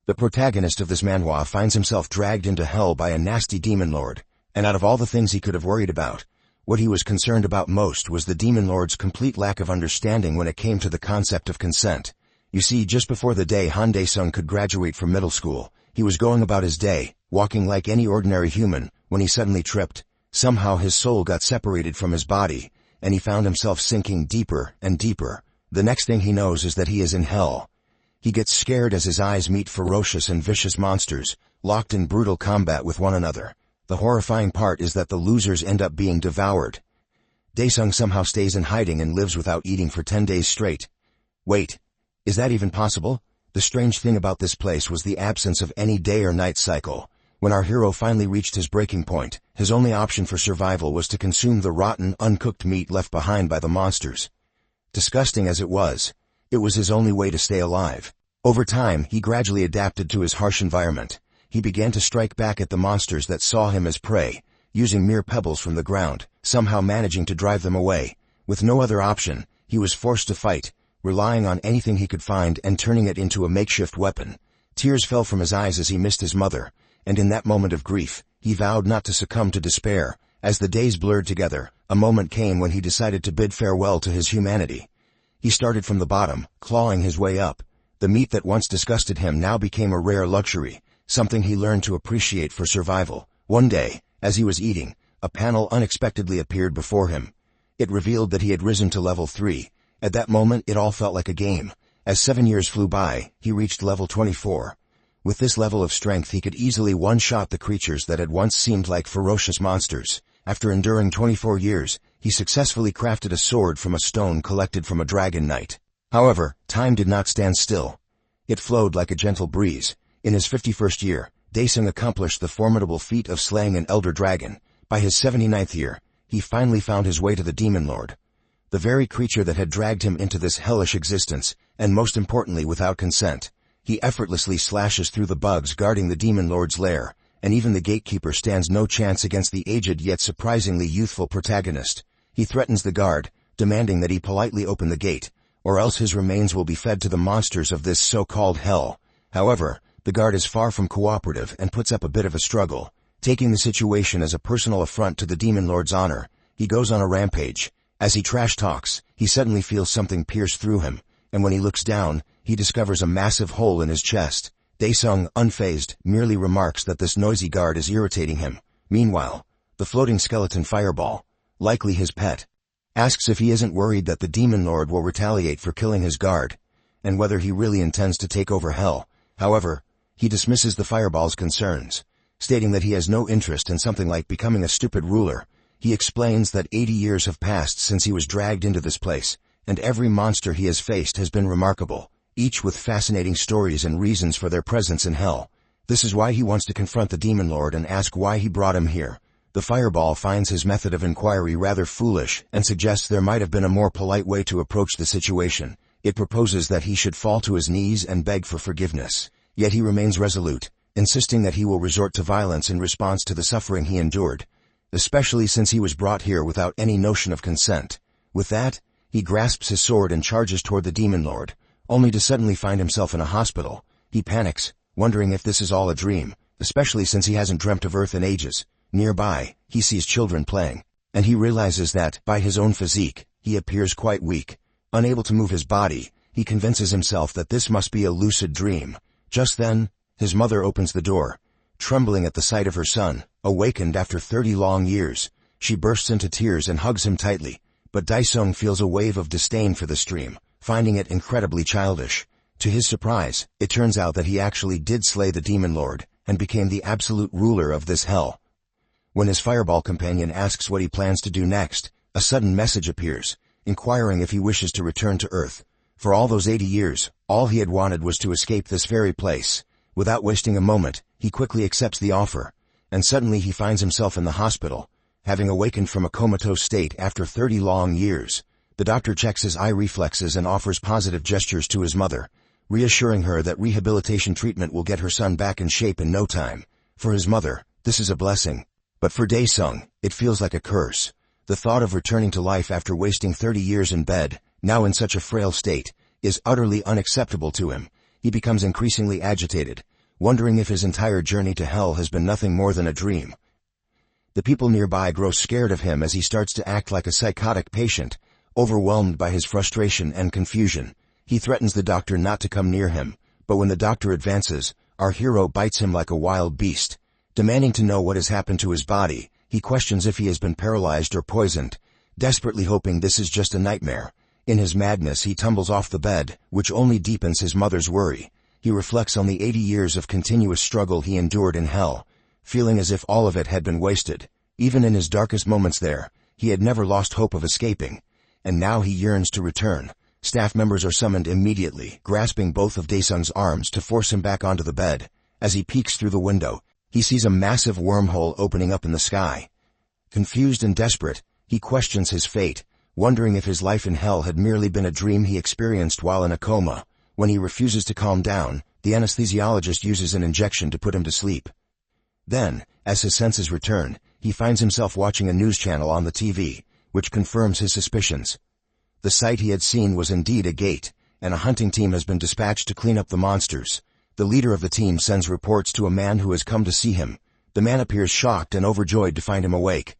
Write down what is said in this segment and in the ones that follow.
The protagonist of this manhwa finds himself dragged into hell by a nasty demon lord, and out of all the things he could have worried about, what he was concerned about most was the demon lord's complete lack of understanding when it came to the concept of consent. You see, just before the day Han Dae-sung could graduate from middle school, he was going about his day, walking like any ordinary human, when he suddenly tripped. Somehow his soul got separated from his body, and he found himself sinking deeper and deeper. The next thing he knows is that he is in hell. He gets scared as his eyes meet ferocious and vicious monsters, locked in brutal combat with one another. The horrifying part is that the losers end up being devoured. Dae-sung somehow stays in hiding and lives without eating for 10 days straight. Wait, is that even possible? The strange thing about this place was the absence of any day or night cycle. When our hero finally reached his breaking point, his only option for survival was to consume the rotten, uncooked meat left behind by the monsters. Disgusting as it was his only way to stay alive. Over time, he gradually adapted to his harsh environment. He began to strike back at the monsters that saw him as prey, using mere pebbles from the ground, somehow managing to drive them away. With no other option, he was forced to fight, relying on anything he could find and turning it into a makeshift weapon. Tears fell from his eyes as he missed his mother, and in that moment of grief, he vowed not to succumb to despair. As the days blurred together, a moment came when he decided to bid farewell to his humanity. He started from the bottom, clawing his way up. The meat that once disgusted him now became a rare luxury, something he learned to appreciate for survival. One day, as he was eating, a panel unexpectedly appeared before him. It revealed that he had risen to level 3. At that moment, it all felt like a game. As 7 years flew by, he reached level 24. With this level of strength, he could easily one-shot the creatures that had once seemed like ferocious monsters. After enduring 24 years, he successfully crafted a sword from a stone collected from a dragon knight. However, time did not stand still. It flowed like a gentle breeze. In his 51st year, Dae-sung accomplished the formidable feat of slaying an elder dragon. By his 79th year, he finally found his way to the demon lord. The very creature that had dragged him into this hellish existence, and most importantly without consent. He effortlessly slashes through the bugs guarding the demon lord's lair, and even the gatekeeper stands no chance against the aged yet surprisingly youthful protagonist. He threatens the guard, demanding that he politely open the gate, or else his remains will be fed to the monsters of this so-called hell. However, the guard is far from cooperative and puts up a bit of a struggle. Taking the situation as a personal affront to the demon lord's honor, he goes on a rampage. As he trash talks, he suddenly feels something pierce through him, and when he looks down, he discovers a massive hole in his chest. Dae-sung, unfazed, merely remarks that this noisy guard is irritating him. Meanwhile, the floating skeleton Fireball, likely his pet, asks if he isn't worried that the demon lord will retaliate for killing his guard, and whether he really intends to take over hell. However, he dismisses the Fireball's concerns, stating that he has no interest in something like becoming a stupid ruler. He explains that 80 years have passed since he was dragged into this place, and every monster he has faced has been remarkable, each with fascinating stories and reasons for their presence in hell. This is why he wants to confront the demon lord and ask why he brought him here. The Fireball finds his method of inquiry rather foolish and suggests there might have been a more polite way to approach the situation. It proposes that he should fall to his knees and beg for forgiveness. Yet he remains resolute, insisting that he will resort to violence in response to the suffering he endured, especially since he was brought here without any notion of consent. With that, he grasps his sword and charges toward the demon lord, only to suddenly find himself in a hospital. He panics, wondering if this is all a dream, especially since he hasn't dreamt of Earth in ages. Nearby, he sees children playing, and he realizes that, by his own physique, he appears quite weak. Unable to move his body, he convinces himself that this must be a lucid dream. Just then, his mother opens the door. Trembling at the sight of her son, awakened after 30 long years, she bursts into tears and hugs him tightly. But Dae-sung feels a wave of disdain for this dream, finding it incredibly childish. To his surprise, it turns out that he actually did slay the demon lord, and became the absolute ruler of this hell. When his Fireball companion asks what he plans to do next, a sudden message appears, inquiring if he wishes to return to Earth. For all those 80 years, all he had wanted was to escape this very place. Without wasting a moment, he quickly accepts the offer, and suddenly he finds himself in the hospital, having awakened from a comatose state after 30 long years. The doctor checks his eye reflexes and offers positive gestures to his mother, reassuring her that rehabilitation treatment will get her son back in shape in no time. For his mother, this is a blessing. But for Dae-sung, it feels like a curse. The thought of returning to life after wasting 30 years in bed, now in such a frail state, is utterly unacceptable to him. He becomes increasingly agitated, wondering if his entire journey to hell has been nothing more than a dream. The people nearby grow scared of him as he starts to act like a psychotic patient, overwhelmed by his frustration and confusion. He threatens the doctor not to come near him, but when the doctor advances, our hero bites him like a wild beast. Demanding to know what has happened to his body, he questions if he has been paralyzed or poisoned, desperately hoping this is just a nightmare. In his madness, he tumbles off the bed, which only deepens his mother's worry. He reflects on the 80 years of continuous struggle he endured in hell, feeling as if all of it had been wasted. Even in his darkest moments there, he had never lost hope of escaping. And now he yearns to return. Staff members are summoned immediately, grasping both of Daesung's arms to force him back onto the bed. As he peeks through the window, he sees a massive wormhole opening up in the sky. Confused and desperate, he questions his fate, wondering if his life in hell had merely been a dream he experienced while in a coma. When he refuses to calm down, the anesthesiologist uses an injection to put him to sleep. Then, as his senses return, he finds himself watching a news channel on the TV, which confirms his suspicions. The sight he had seen was indeed a gate, and a hunting team has been dispatched to clean up the monsters. The leader of the team sends reports to a man who has come to see him. The man appears shocked and overjoyed to find him awake.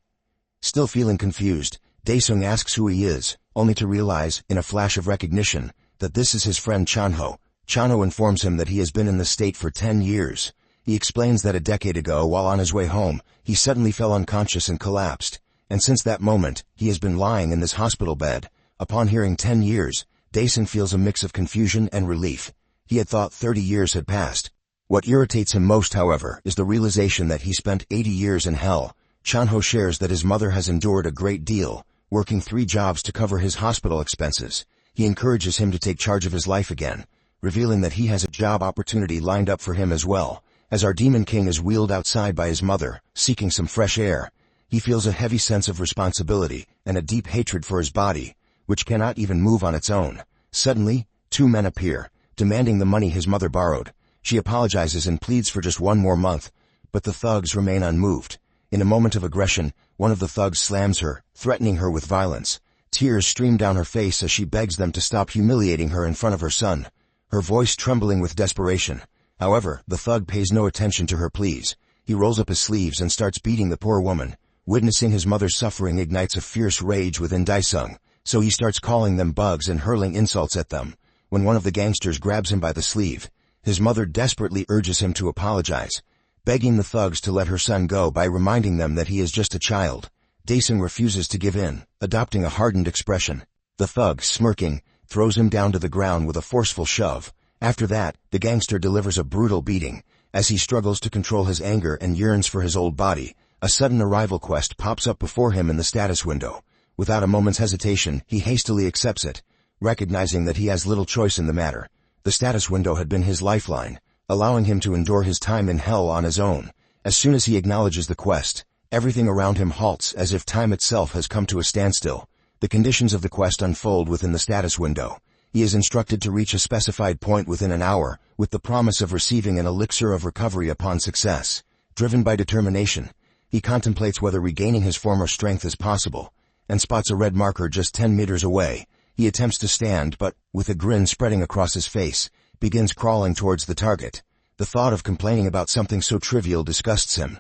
Still feeling confused, Daesung asks who he is, only to realize, in a flash of recognition, that this is his friend Chanho. Chanho informs him that he has been in this state for 10 years. He explains that a decade ago, while on his way home, he suddenly fell unconscious and collapsed, and since that moment, he has been lying in this hospital bed. Upon hearing 10 years, Daesung feels a mix of confusion and relief. He had thought 30 years had passed. What irritates him most, however, is the realization that he spent 80 years in hell. Chanho shares that his mother has endured a great deal, working 3 jobs to cover his hospital expenses. He encourages him to take charge of his life again, revealing that he has a job opportunity lined up for him as well. As our Demon King is wheeled outside by his mother, seeking some fresh air, he feels a heavy sense of responsibility and a deep hatred for his body, which cannot even move on its own. Suddenly, 2 men appear, demanding the money his mother borrowed. She apologizes and pleads for just 1 more month, but the thugs remain unmoved. In a moment of aggression, one of the thugs slams her, threatening her with violence. Tears stream down her face as she begs them to stop humiliating her in front of her son, her voice trembling with desperation. However, the thug pays no attention to her pleas. He rolls up his sleeves and starts beating the poor woman. Witnessing his mother's suffering ignites a fierce rage within Daesung, so he starts calling them bugs and hurling insults at them. When one of the gangsters grabs him by the sleeve, his mother desperately urges him to apologize, begging the thugs to let her son go by reminding them that he is just a child. Daesung refuses to give in, adopting a hardened expression. The thug, smirking, throws him down to the ground with a forceful shove. After that, the gangster delivers a brutal beating. As he struggles to control his anger and yearns for his old body, a sudden arrival quest pops up before him in the status window. Without a moment's hesitation, he hastily accepts it, recognizing that he has little choice in the matter. The status window had been his lifeline, allowing him to endure his time in hell on his own. As soon as he acknowledges the quest, everything around him halts as if time itself has come to a standstill. The conditions of the quest unfold within the status window. He is instructed to reach a specified point within an hour, with the promise of receiving an elixir of recovery upon success. Driven by determination, he contemplates whether regaining his former strength is possible, and spots a red marker just 10 meters away. He attempts to stand, but, with a grin spreading across his face, begins crawling towards the target. The thought of complaining about something so trivial disgusts him.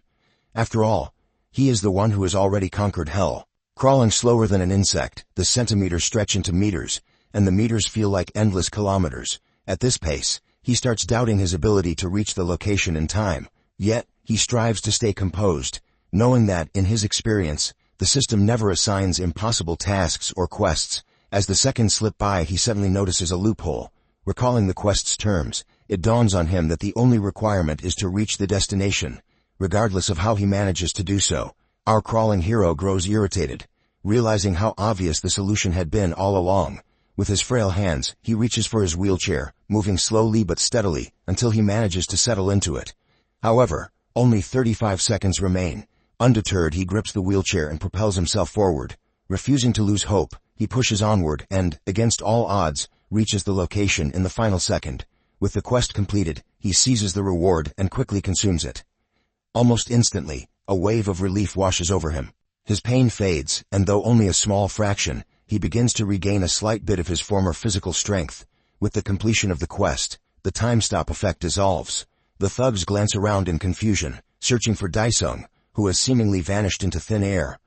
After all, he is the one who has already conquered hell. Crawling slower than an insect, the centimeters stretch into meters, and the meters feel like endless kilometers. At this pace, he starts doubting his ability to reach the location in time. Yet, he strives to stay composed, knowing that, in his experience, the system never assigns impossible tasks or quests. As the seconds slip by, he suddenly notices a loophole. Recalling the quest's terms, it dawns on him that the only requirement is to reach the destination, regardless of how he manages to do so. Our crawling hero grows irritated, realizing how obvious the solution had been all along. With his frail hands, he reaches for his wheelchair, moving slowly but steadily, until he manages to settle into it. However, only 35 seconds remain. Undeterred, he grips the wheelchair and propels himself forward. Refusing to lose hope, he pushes onward and, against all odds, reaches the location in the final second. With the quest completed, he seizes the reward and quickly consumes it. Almost instantly, a wave of relief washes over him. His pain fades, and though only a small fraction, he begins to regain a slight bit of his former physical strength. With the completion of the quest, the time stop effect dissolves. The thugs glance around in confusion, searching for Daesung, who has seemingly vanished into thin air.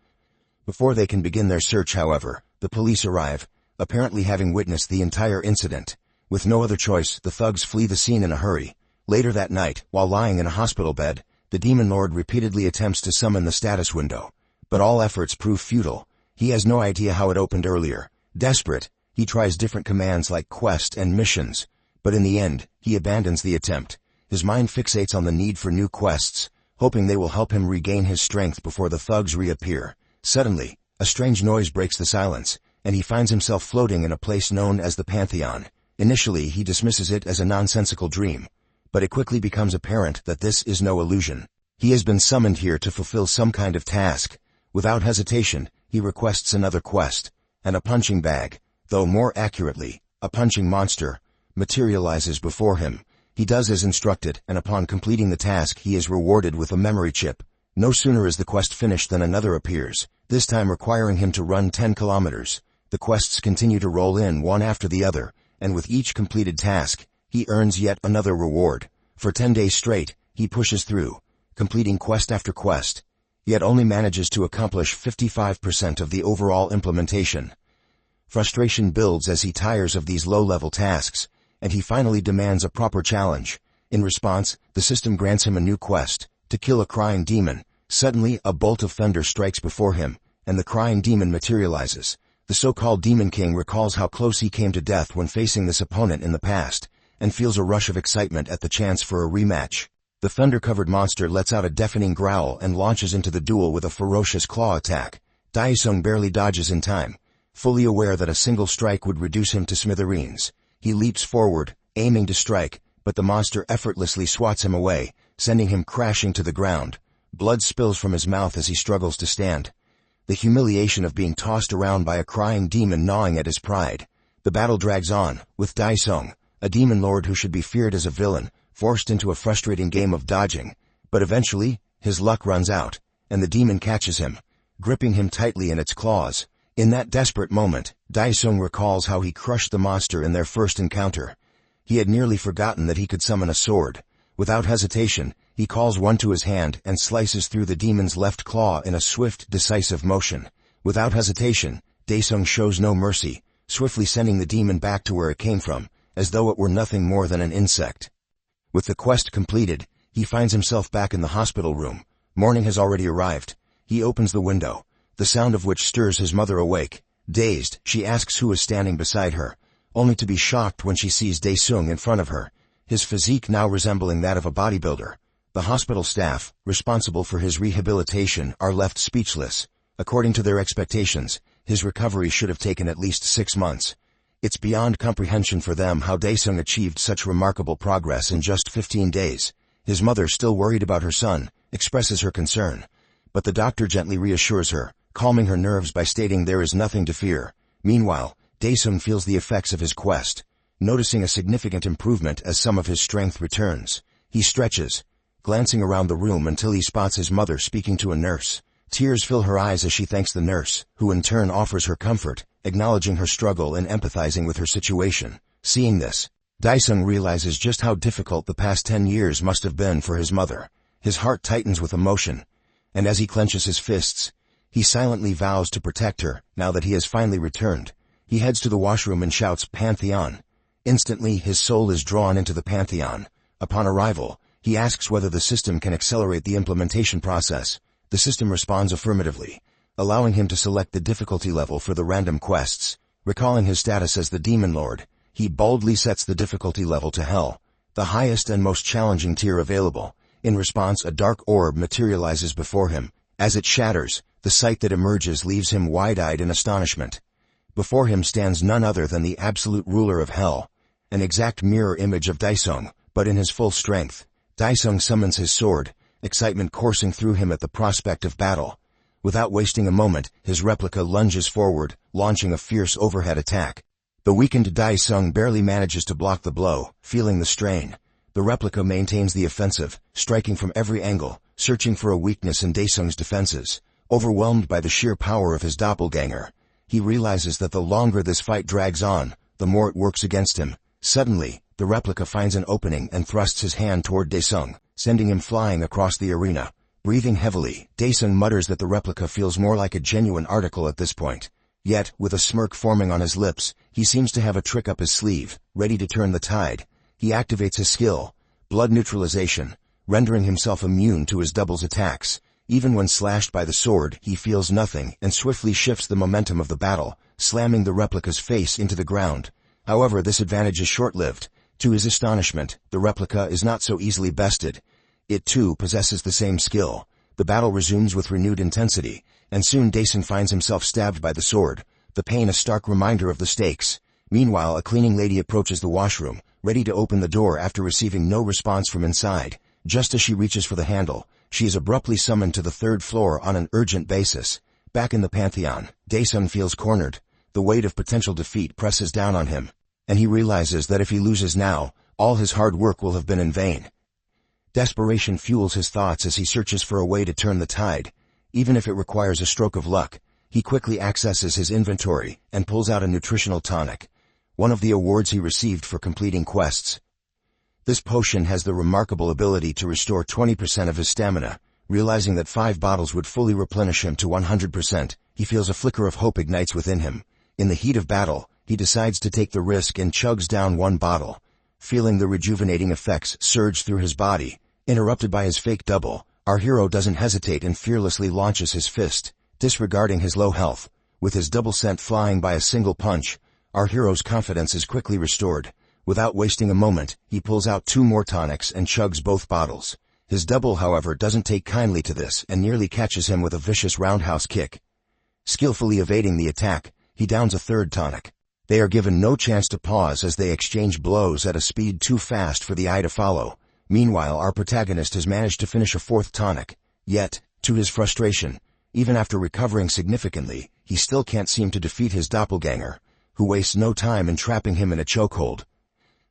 Before they can begin their search, however, the police arrive, apparently having witnessed the entire incident. With no other choice, the thugs flee the scene in a hurry. Later that night, while lying in a hospital bed, the Demon Lord repeatedly attempts to summon the status window. But all efforts prove futile. He has no idea how it opened earlier. Desperate, he tries different commands like quest and missions. But in the end, he abandons the attempt. His mind fixates on the need for new quests, hoping they will help him regain his strength before the thugs reappear. Suddenly, a strange noise breaks the silence, and he finds himself floating in a place known as the Pantheon. Initially, he dismisses it as a nonsensical dream, but it quickly becomes apparent that this is no illusion. He has been summoned here to fulfill some kind of task. Without hesitation, he requests another quest, and a punching bag, though more accurately, a punching monster, materializes before him. He does as instructed, and upon completing the task he is rewarded with a memory chip. No sooner is the quest finished than another appears, this time requiring him to run 10 kilometers. The quests continue to roll in one after the other, and with each completed task, he earns yet another reward. For 10 days straight, he pushes through, completing quest after quest, yet only manages to accomplish 55% of the overall implementation. Frustration builds as he tires of these low-level tasks, and he finally demands a proper challenge. In response, the system grants him a new quest, to kill a crying demon. Suddenly, a bolt of thunder strikes before him, and the crying demon materializes. The so-called Demon King recalls how close he came to death when facing this opponent in the past, and feels a rush of excitement at the chance for a rematch. The thunder-covered monster lets out a deafening growl and launches into the duel with a ferocious claw attack. Daesung barely dodges in time, fully aware that a single strike would reduce him to smithereens. He leaps forward, aiming to strike, but the monster effortlessly swats him away, sending him crashing to the ground. Blood spills from his mouth as he struggles to stand. The humiliation of being tossed around by a crying demon gnawing at his pride. The battle drags on, with Daesung, a demon lord who should be feared as a villain, forced into a frustrating game of dodging. But eventually, his luck runs out, and the demon catches him, gripping him tightly in its claws. In that desperate moment, Daesung recalls how he crushed the monster in their first encounter. He had nearly forgotten that he could summon a sword. Without hesitation, he calls one to his hand and slices through the demon's left claw in a swift, decisive motion. Without hesitation, Daesung shows no mercy, swiftly sending the demon back to where it came from, as though it were nothing more than an insect. With the quest completed, he finds himself back in the hospital room. Morning has already arrived. He opens the window, the sound of which stirs his mother awake. Dazed, she asks who is standing beside her, only to be shocked when she sees Daesung in front of her, his physique now resembling that of a bodybuilder. The hospital staff, responsible for his rehabilitation, are left speechless. According to their expectations, his recovery should have taken at least 6 months. It's beyond comprehension for them how Daesung achieved such remarkable progress in just 15 days. His mother, still worried about her son, expresses her concern, but the doctor gently reassures her, calming her nerves by stating there is nothing to fear. Meanwhile, Daesung feels the effects of his quest, noticing a significant improvement as some of his strength returns. He stretches, glancing around the room until he spots his mother speaking to a nurse. Tears fill her eyes as she thanks the nurse, who in turn offers her comfort, acknowledging her struggle and empathizing with her situation. Seeing this, Daesung realizes just how difficult the past 10 years must have been for his mother. His heart tightens with emotion, and as he clenches his fists, he silently vows to protect her. Now that he has finally returned, he heads to the washroom and shouts, "Pantheon!" Instantly, his soul is drawn into the Pantheon. Upon arrival, he asks whether the system can accelerate the implementation process. The system responds affirmatively, allowing him to select the difficulty level for the random quests. Recalling his status as the Demon Lord, he boldly sets the difficulty level to Hell, the highest and most challenging tier available. In response, a dark orb materializes before him. As it shatters, the sight that emerges leaves him wide-eyed in astonishment. Before him stands none other than the absolute ruler of Hell, an exact mirror image of Daesung, but in his full strength. Daesung summons his sword, excitement coursing through him at the prospect of battle. Without wasting a moment, his replica lunges forward, launching a fierce overhead attack. The weakened Daesung barely manages to block the blow, feeling the strain. The replica maintains the offensive, striking from every angle, searching for a weakness in Daesung's defenses. Overwhelmed by the sheer power of his doppelganger, he realizes that the longer this fight drags on, the more it works against him. Suddenly, the replica finds an opening and thrusts his hand toward Daesung, sending him flying across the arena. Breathing heavily, Daesung mutters that the replica feels more like a genuine article at this point. Yet, with a smirk forming on his lips, he seems to have a trick up his sleeve, ready to turn the tide. He activates his skill, blood neutralization, rendering himself immune to his double's attacks. Even when slashed by the sword, he feels nothing and swiftly shifts the momentum of the battle, slamming the replica's face into the ground. However, this advantage is short-lived. To his astonishment, the replica is not so easily bested. It too possesses the same skill. The battle resumes with renewed intensity, and soon Daesung finds himself stabbed by the sword, the pain a stark reminder of the stakes. Meanwhile, a cleaning lady approaches the washroom, ready to open the door after receiving no response from inside. Just as she reaches for the handle, she is abruptly summoned to the third floor on an urgent basis. Back in the Pantheon, Daesung feels cornered. The weight of potential defeat presses down on him, and he realizes that if he loses now, all his hard work will have been in vain. Desperation fuels his thoughts as he searches for a way to turn the tide. Even if it requires a stroke of luck, he quickly accesses his inventory and pulls out a nutritional tonic, one of the awards he received for completing quests. This potion has the remarkable ability to restore 20% of his stamina. Realizing that 5 bottles would fully replenish him to 100%, he feels a flicker of hope ignites within him. In the heat of battle, he decides to take the risk and chugs down 1 bottle. Feeling the rejuvenating effects surge through his body, interrupted by his fake double, our hero doesn't hesitate and fearlessly launches his fist, disregarding his low health. With his double sent flying by a single punch, our hero's confidence is quickly restored. Without wasting a moment, he pulls out 2 more tonics and chugs both bottles. His double, however, doesn't take kindly to this and nearly catches him with a vicious roundhouse kick. Skillfully evading the attack, he downs a 3rd tonic. They are given no chance to pause as they exchange blows at a speed too fast for the eye to follow. Meanwhile, our protagonist has managed to finish a 4th tonic. Yet, to his frustration, even after recovering significantly, he still can't seem to defeat his doppelganger, who wastes no time in trapping him in a chokehold.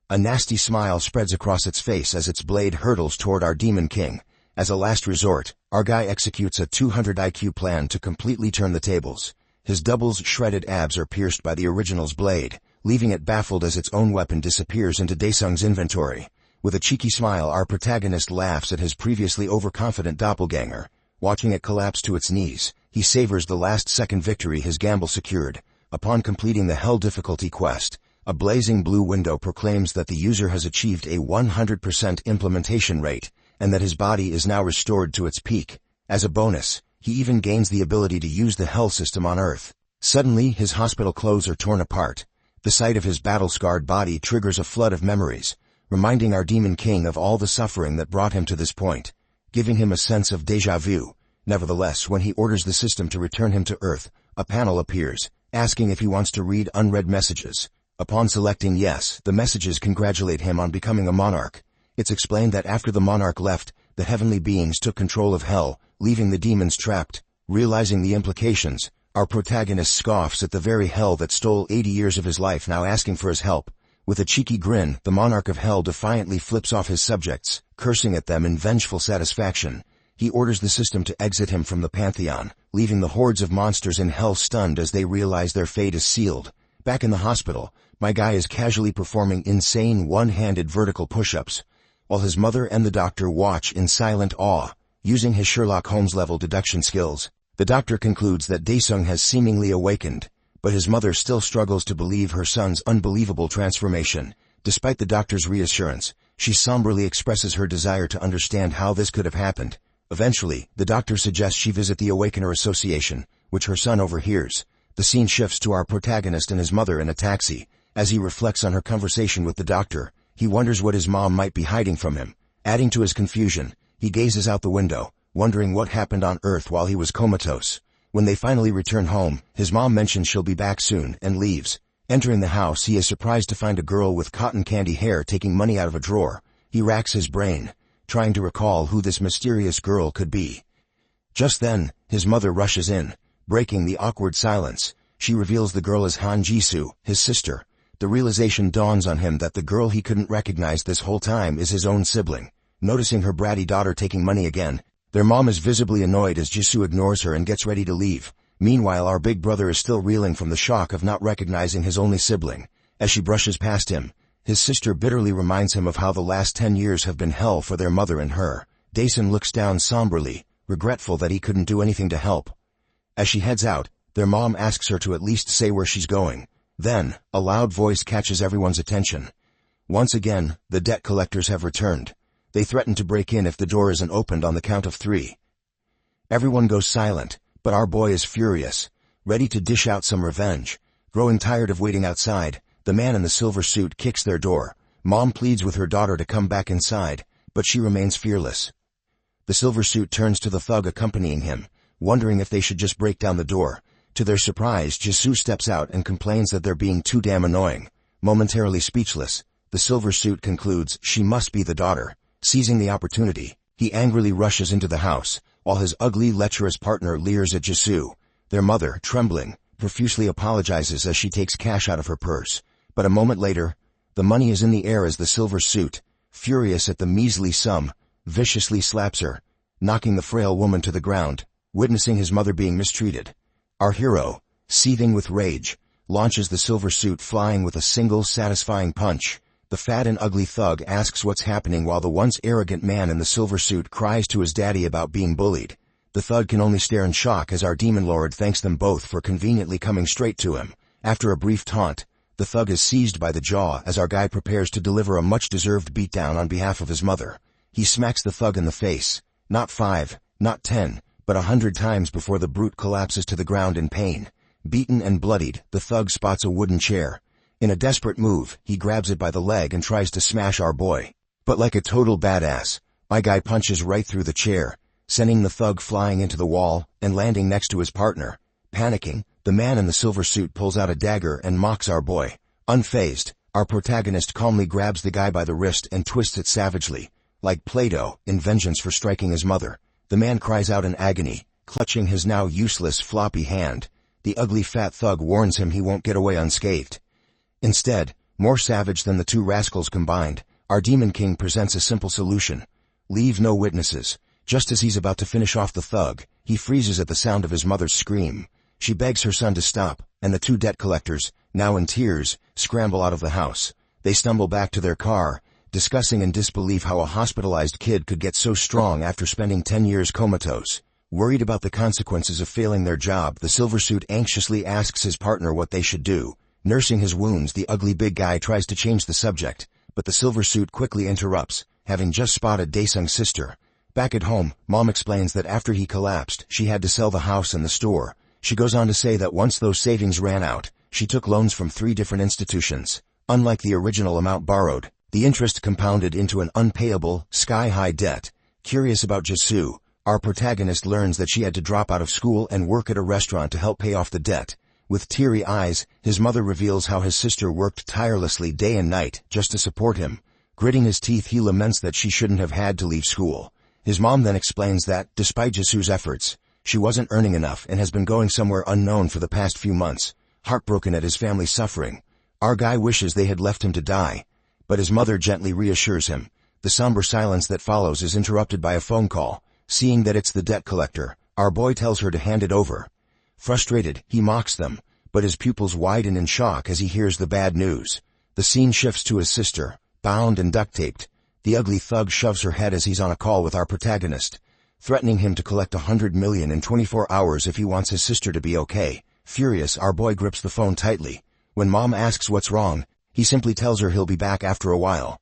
A nasty smile spreads across its face as its blade hurtles toward our Demon King. As a last resort, our guy executes a 200 IQ plan to completely turn the tables. His double's shredded abs are pierced by the original's blade, leaving it baffled as its own weapon disappears into Daesung's inventory. With a cheeky smile, our protagonist laughs at his previously overconfident doppelganger. Watching it collapse to its knees, he savors the last-second victory his gamble secured. Upon completing the Hell difficulty quest, a blazing blue window proclaims that the user has achieved a 100% implementation rate, and that his body is now restored to its peak. As a bonus, he even gains the ability to use the Hell system on Earth. Suddenly, his hospital clothes are torn apart. The sight of his battle-scarred body triggers a flood of memories, reminding our Demon King of all the suffering that brought him to this point, giving him a sense of déjà vu. Nevertheless, when he orders the system to return him to Earth, a panel appears, asking if he wants to read unread messages. Upon selecting yes, the messages congratulate him on becoming a monarch. It's explained that after the monarch left, the heavenly beings took control of Hell, leaving the demons trapped. Realizing the implications, our protagonist scoffs at the very Hell that stole 80 years of his life, now asking for his help. With a cheeky grin, the monarch of Hell defiantly flips off his subjects, cursing at them in vengeful satisfaction. He orders the system to exit him from the Pantheon, leaving the hordes of monsters in Hell stunned as they realize their fate is sealed. Back in the hospital, my guy is casually performing insane one-handed vertical push-ups, while his mother and the doctor watch in silent awe. Using his Sherlock Holmes-level deduction skills, the doctor concludes that Daesung has seemingly awakened, but his mother still struggles to believe her son's unbelievable transformation. Despite the doctor's reassurance, she somberly expresses her desire to understand how this could have happened. Eventually, the doctor suggests she visit the Awakener Association, which her son overhears. The scene shifts to our protagonist and his mother in a taxi. As he reflects on her conversation with the doctor, he wonders what his mom might be hiding from him. Adding to his confusion, he gazes out the window, wondering what happened on Earth while he was comatose. When they finally return home, his mom mentions she'll be back soon and leaves. Entering the house, he is surprised to find a girl with cotton candy hair taking money out of a drawer. He racks his brain, trying to recall who this mysterious girl could be. Just then, his mother rushes in, breaking the awkward silence. She reveals the girl as Jisu, his sister. The realization dawns on him that the girl he couldn't recognize this whole time is his own sibling. Noticing her bratty daughter taking money again, their mom is visibly annoyed as Jisu ignores her and gets ready to leave. Meanwhile, our big brother is still reeling from the shock of not recognizing his only sibling. As she brushes past him, His sister bitterly reminds him of how the last 10 years have been hell for their mother and her. Daesun looks down somberly, regretful that he couldn't do anything to help. As she heads out, their mom asks her to at least say where she's going. Then, a loud voice catches everyone's attention. Once again, the debt collectors have returned. They threaten to break in if the door isn't opened on the count of 3. Everyone goes silent, but our boy is furious, ready to dish out some revenge. Growing tired of waiting outside, the man in the silver suit kicks their door. Mom pleads with her daughter to come back inside, but she remains fearless. The silver suit turns to the thug accompanying him, wondering if they should just break down the door. To their surprise, Jisu steps out and complains that they're being too damn annoying. Momentarily speechless, the silver suit concludes she must be the daughter. Seizing the opportunity, he angrily rushes into the house, while his ugly, lecherous partner leers at Jisu. Their mother, trembling, profusely apologizes as she takes cash out of her purse. But a moment later, the money is in the air as the silver suit, furious at the measly sum, viciously slaps her, knocking the frail woman to the ground. Witnessing his mother being mistreated, our hero, seething with rage, launches the silver suit flying with a single satisfying punch. The fat and ugly thug asks what's happening while the once arrogant man in the silver suit cries to his daddy about being bullied. The thug can only stare in shock as our demon lord thanks them both for conveniently coming straight to him. After a brief taunt, the thug is seized by the jaw as our guy prepares to deliver a much-deserved beatdown on behalf of his mother. He smacks the thug in the face, not 5, not 10, but 100 times before the brute collapses to the ground in pain. Beaten and bloodied, the thug spots a wooden chair. In a desperate move, he grabs it by the leg and tries to smash our boy. But like a total badass, my guy punches right through the chair, sending the thug flying into the wall and landing next to his partner. Panicking, the man in the silver suit pulls out a dagger and mocks our boy. Unfazed, our protagonist calmly grabs the guy by the wrist and twists it savagely, like Play-Doh, in vengeance for striking his mother. The man cries out in agony, clutching his now useless floppy hand. The ugly fat thug warns him he won't get away unscathed. Instead, more savage than the two rascals combined, our Demon King presents a simple solution. Leave no witnesses. Just as he's about to finish off the thug, he freezes at the sound of his mother's scream. She begs her son to stop, and the two debt collectors, now in tears, scramble out of the house. They stumble back to their car, discussing in disbelief how a hospitalized kid could get so strong after spending 10 years comatose. Worried about the consequences of failing their job, the silver suit anxiously asks his partner what they should do. Nursing his wounds, the ugly big guy tries to change the subject, but the silver suit quickly interrupts, having just spotted Daesung's sister. Back at home, Mom explains that after he collapsed, she had to sell the house and the store. She goes on to say that once those savings ran out, she took loans from 3 different institutions. Unlike the original amount borrowed, the interest compounded into an unpayable, sky-high debt. Curious about Jisu, our protagonist learns that she had to drop out of school and work at a restaurant to help pay off the debt. With teary eyes, his mother reveals how his sister worked tirelessly day and night just to support him. Gritting his teeth, he laments that she shouldn't have had to leave school. His mom then explains that, despite Jisu's efforts, she wasn't earning enough and has been going somewhere unknown for the past few months. Heartbroken at his family's suffering, our guy wishes they had left him to die, but his mother gently reassures him. The somber silence that follows is interrupted by a phone call. Seeing that it's the debt collector, our boy tells her to hand it over. Frustrated, he mocks them, but his pupils widen in shock as he hears the bad news. The scene shifts to his sister, bound and duct-taped. The ugly thug shoves her head as he's on a call with our protagonist, threatening him to collect 100 million in 24 hours if he wants his sister to be okay. Furious, our boy grips the phone tightly. When Mom asks what's wrong, he simply tells her he'll be back after a while.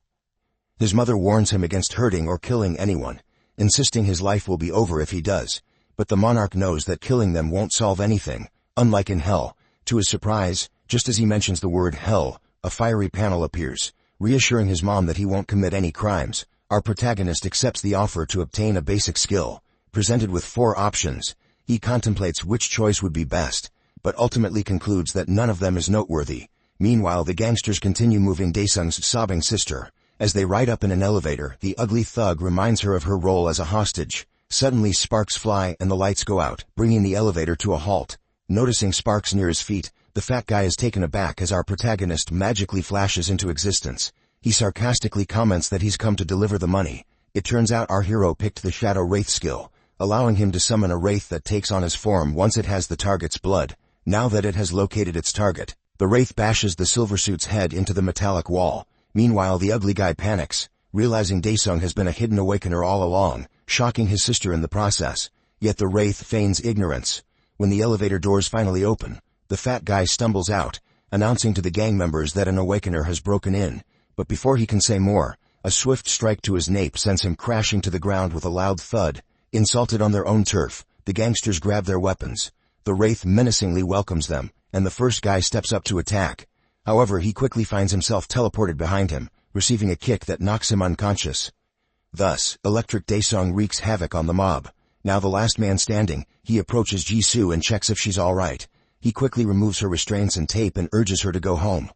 His mother warns him against hurting or killing anyone, insisting his life will be over if he does. But the monarch knows that killing them won't solve anything, unlike in hell. To his surprise, just as he mentions the word hell, a fiery panel appears, reassuring his mom that he won't commit any crimes. Our protagonist accepts the offer to obtain a basic skill. Presented with 4 options, he contemplates which choice would be best, but ultimately concludes that none of them is noteworthy. Meanwhile, the gangsters continue moving Daesung's sobbing sister. As they ride up in an elevator, the ugly thug reminds her of her role as a hostage. Suddenly sparks fly and the lights go out, bringing the elevator to a halt. Noticing sparks near his feet, the fat guy is taken aback as our protagonist magically flashes into existence. He sarcastically comments that he's come to deliver the money. It turns out our hero picked the Shadow Wraith skill, allowing him to summon a wraith that takes on his form once it has the target's blood. Now that it has located its target, the wraith bashes the silver suit's head into the metallic wall, Meanwhile, the ugly guy panics, realizing Daesung has been a hidden awakener all along, shocking his sister in the process. Yet the wraith feigns ignorance. When the elevator doors finally open, the fat guy stumbles out, announcing to the gang members that an awakener has broken in. But before he can say more, a swift strike to his nape sends him crashing to the ground with a loud thud. Insulted on their own turf, the gangsters grab their weapons. The wraith menacingly welcomes them, and the first guy steps up to attack. However, he quickly finds himself teleported behind him, receiving a kick that knocks him unconscious. Thus, Electric Daesung wreaks havoc on the mob. Now the last man standing, he approaches Jisu and checks if she's alright. He quickly removes her restraints and tape and urges her to go home.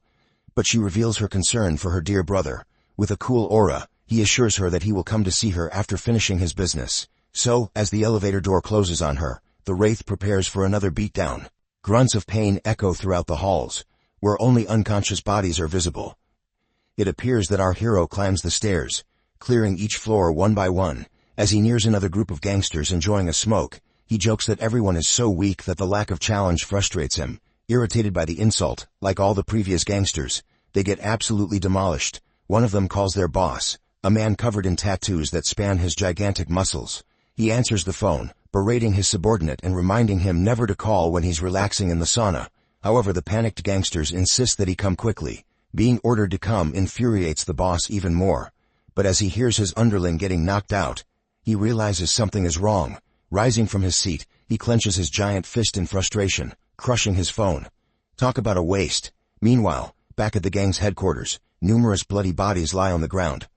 But she reveals her concern for her dear brother. With a cool aura, he assures her that he will come to see her after finishing his business. So, as the elevator door closes on her, the wraith prepares for another beatdown. Grunts of pain echo throughout the halls, where only unconscious bodies are visible. It appears that our hero climbs the stairs, clearing each floor one by one. As he nears another group of gangsters enjoying a smoke, he jokes that everyone is so weak that the lack of challenge frustrates him. Irritated by the insult, like all the previous gangsters, they get absolutely demolished. One of them calls their boss, a man covered in tattoos that span his gigantic muscles. He answers the phone, berating his subordinate and reminding him never to call when he's relaxing in the sauna. However, the panicked gangsters insist that he come quickly. Being ordered to come infuriates the boss even more. But as he hears his underling getting knocked out, he realizes something is wrong. Rising from his seat, he clenches his giant fist in frustration, crushing his phone. Talk about a waste. Meanwhile, back at the gang's headquarters, numerous bloody bodies lie on the ground.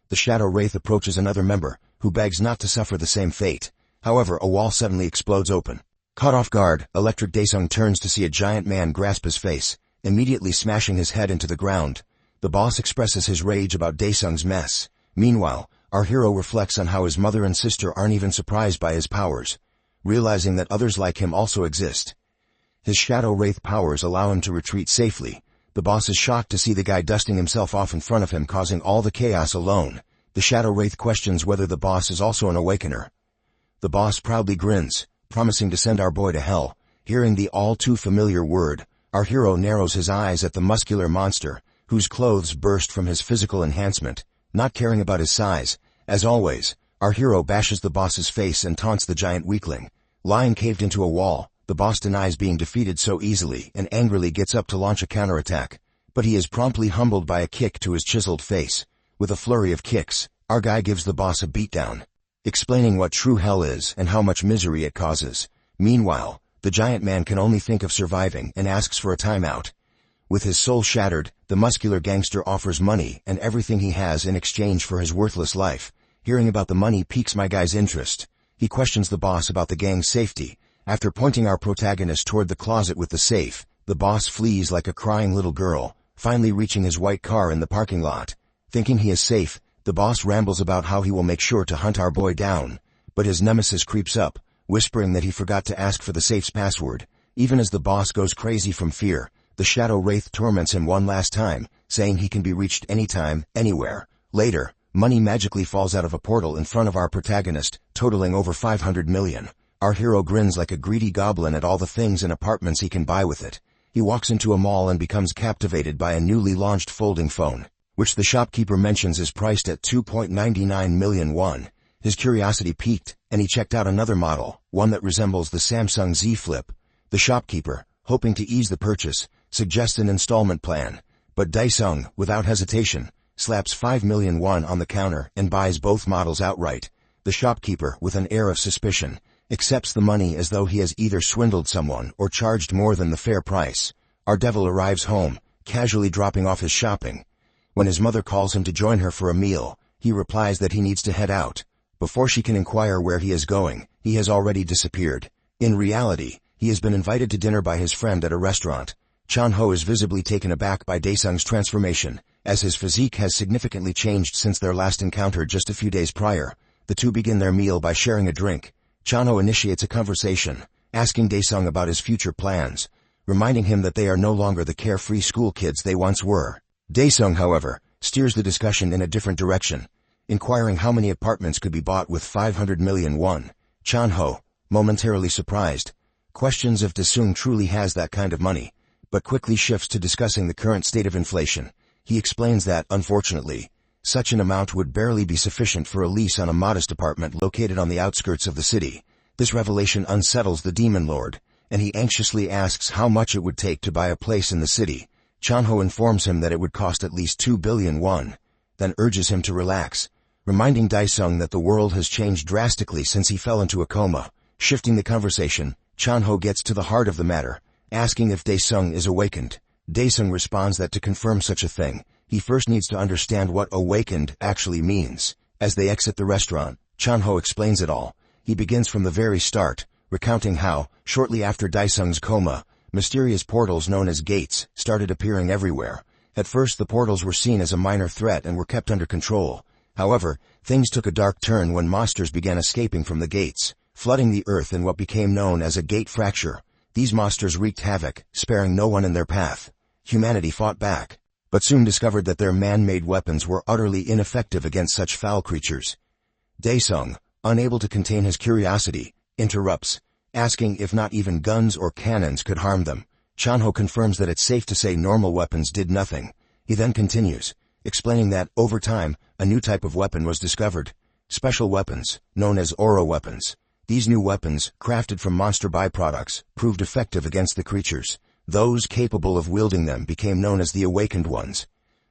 The Shadow Wraith approaches another member, who begs not to suffer the same fate. However, a wall suddenly explodes open. Caught off guard, Electric Daesung turns to see a giant man grasp his face, immediately smashing his head into the ground. The boss expresses his rage about Daesung's mess. Meanwhile, our hero reflects on how his mother and sister aren't even surprised by his powers, realizing that others like him also exist. His Shadow Wraith powers allow him to retreat safely. The boss is shocked to see the guy dusting himself off in front of him, causing all the chaos alone. The Shadow Wraith questions whether the boss is also an awakener. The boss proudly grins, promising to send our boy to hell. Hearing the all-too-familiar word, our hero narrows his eyes at the muscular monster, whose clothes burst from his physical enhancement. Not caring about his size, as always, our hero bashes the boss's face and taunts the giant weakling. Lying caved into a wall, the boss denies being defeated so easily and angrily gets up to launch a counterattack. But he is promptly humbled by a kick to his chiseled face. With a flurry of kicks, our guy gives the boss a beatdown, explaining what true hell is and how much misery it causes. Meanwhile, the giant man can only think of surviving and asks for a timeout. With his soul shattered, the muscular gangster offers money and everything he has in exchange for his worthless life. Hearing about the money piques my guy's interest. He questions the boss about the gang's safety. After pointing our protagonist toward the closet with the safe, the boss flees like a crying little girl, finally reaching his white car in the parking lot. Thinking he is safe, the boss rambles about how he will make sure to hunt our boy down. But his nemesis creeps up, whispering that he forgot to ask for the safe's password. Even as the boss goes crazy from fear, the Shadow Wraith torments him one last time, saying he can be reached anytime, anywhere. Later, money magically falls out of a portal in front of our protagonist, totaling over 500 million. Our hero grins like a greedy goblin at all the things and apartments he can buy with it. He walks into a mall and becomes captivated by a newly launched folding phone, which the shopkeeper mentions is priced at 2.99 million won. His curiosity piqued, and he checked out another model, one that resembles the Samsung Z Flip. The shopkeeper, hoping to ease the purchase, suggests an installment plan, but Daesung, without hesitation, slaps 5 million won on the counter and buys both models outright. The shopkeeper, with an air of suspicion, accepts the money as though he has either swindled someone or charged more than the fair price. Our devil arrives home, casually dropping off his shopping. When his mother calls him to join her for a meal, he replies that he needs to head out. Before she can inquire where he is going, he has already disappeared. In reality, he has been invited to dinner by his friend at a restaurant. Chanho is visibly taken aback by Daesung's transformation, as his physique has significantly changed since their last encounter just a few days prior. The two begin their meal by sharing a drink. Chanho initiates a conversation, asking Daesung about his future plans, reminding him that they are no longer the carefree school kids they once were. Daesung, however, steers the discussion in a different direction, inquiring how many apartments could be bought with 500 million won. Chanho, momentarily surprised, questions if Daesung truly has that kind of money, but quickly shifts to discussing the current state of inflation. He explains that, unfortunately, such an amount would barely be sufficient for a lease on a modest apartment located on the outskirts of the city. This revelation unsettles the demon lord, and he anxiously asks how much it would take to buy a place in the city. Chanho informs him that it would cost at least 2 billion won, then urges him to relax, reminding Daesung that the world has changed drastically since he fell into a coma. Shifting the conversation, Chanho gets to the heart of the matter, asking if Daesung is awakened. Daesung responds that to confirm such a thing, he first needs to understand what awakened actually means. As they exit the restaurant, Chanho explains it all. He begins from the very start, recounting how, shortly after Daesung's coma, mysterious portals known as gates started appearing everywhere. At first the portals were seen as a minor threat and were kept under control. However, things took a dark turn when monsters began escaping from the gates, flooding the earth in what became known as a gate fracture. These monsters wreaked havoc, sparing no one in their path. Humanity fought back, but soon discovered that their man-made weapons were utterly ineffective against such foul creatures. Daesung, unable to contain his curiosity, interrupts, asking if not even guns or cannons could harm them. Chanho confirms that it's safe to say normal weapons did nothing. He then continues, explaining that, over time, a new type of weapon was discovered. Special weapons, known as aura weapons. These new weapons, crafted from monster byproducts, proved effective against the creatures. Those capable of wielding them became known as the Awakened Ones.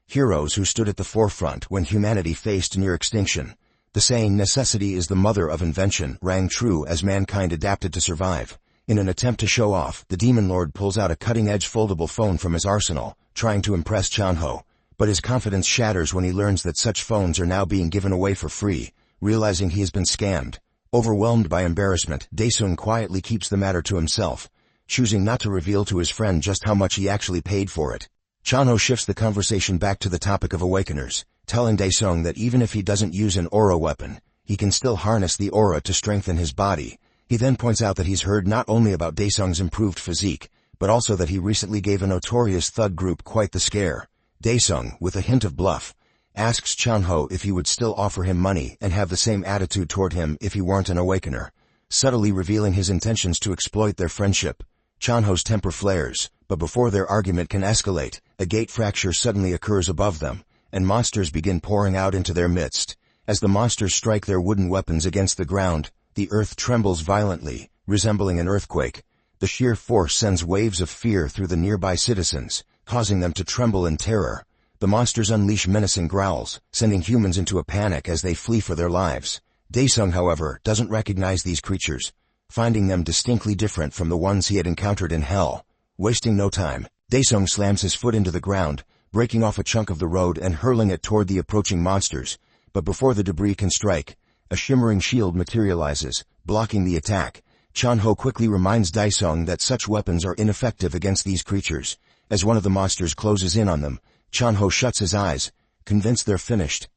Heroes who stood at the forefront when humanity faced near extinction. The saying, necessity is the mother of invention, rang true as mankind adapted to survive. In an attempt to show off, the demon lord pulls out a cutting-edge foldable phone from his arsenal, trying to impress Chanho. But his confidence shatters when he learns that such phones are now being given away for free. Realizing he has been scammed, overwhelmed by embarrassment, Daesung quietly keeps the matter to himself, choosing not to reveal to his friend just how much he actually paid for it. Chanho shifts the conversation back to the topic of awakeners, telling Daesung that even if he doesn't use an aura weapon, he can still harness the aura to strengthen his body. He then points out that he's heard not only about Daesung's improved physique, but also that he recently gave a notorious thug group quite the scare. Daesung, with a hint of bluff, asks Chanho if he would still offer him money and have the same attitude toward him if he weren't an awakener, subtly revealing his intentions to exploit their friendship. Chanho's temper flares, but before their argument can escalate, a gate fracture suddenly occurs above them, and monsters begin pouring out into their midst. As the monsters strike their wooden weapons against the ground, the earth trembles violently, resembling an earthquake. The sheer force sends waves of fear through the nearby citizens, causing them to tremble in terror. The monsters unleash menacing growls, sending humans into a panic as they flee for their lives. Daesung, however, doesn't recognize these creatures, finding them distinctly different from the ones he had encountered in hell. Wasting no time, Daesung slams his foot into the ground, breaking off a chunk of the road and hurling it toward the approaching monsters. But before the debris can strike, a shimmering shield materializes, blocking the attack. Chanho quickly reminds Daesung that such weapons are ineffective against these creatures. As one of the monsters closes in on them, Chanho shuts his eyes, convinced they're finished.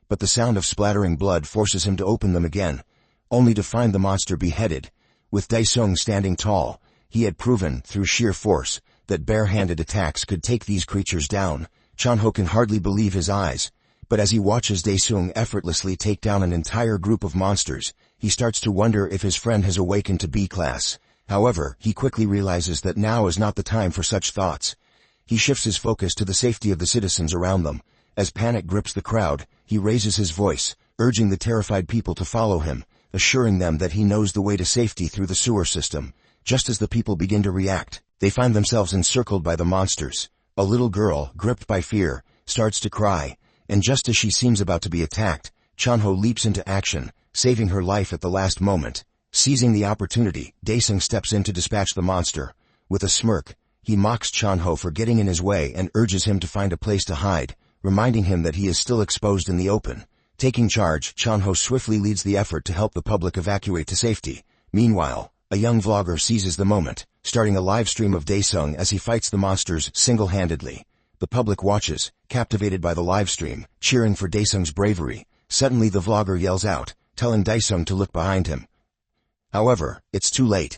But the sound of splattering blood forces him to open them again, only to find the monster beheaded. With Daesung standing tall, he had proven, through sheer force, that bare-handed attacks could take these creatures down. Chanho can hardly believe his eyes, but as he watches Daesung effortlessly take down an entire group of monsters, he starts to wonder if his friend has awakened to B-class. However, he quickly realizes that now is not the time for such thoughts. He shifts his focus to the safety of the citizens around them. As panic grips the crowd, he raises his voice, urging the terrified people to follow him, assuring them that he knows the way to safety through the sewer system. Just as the people begin to react, they find themselves encircled by the monsters. A little girl, gripped by fear, starts to cry, and just as she seems about to be attacked, Chanho leaps into action, saving her life at the last moment. Seizing the opportunity, Daesung steps in to dispatch the monster. With a smirk, he mocks Chanho for getting in his way and urges him to find a place to hide, reminding him that he is still exposed in the open. Taking charge, Chanho swiftly leads the effort to help the public evacuate to safety. Meanwhile, a young vlogger seizes the moment, starting a live stream of Daesung as he fights the monsters single-handedly. The public watches, captivated by the live stream, cheering for Daesung's bravery. Suddenly the vlogger yells out, telling Daesung to look behind him. However, it's too late.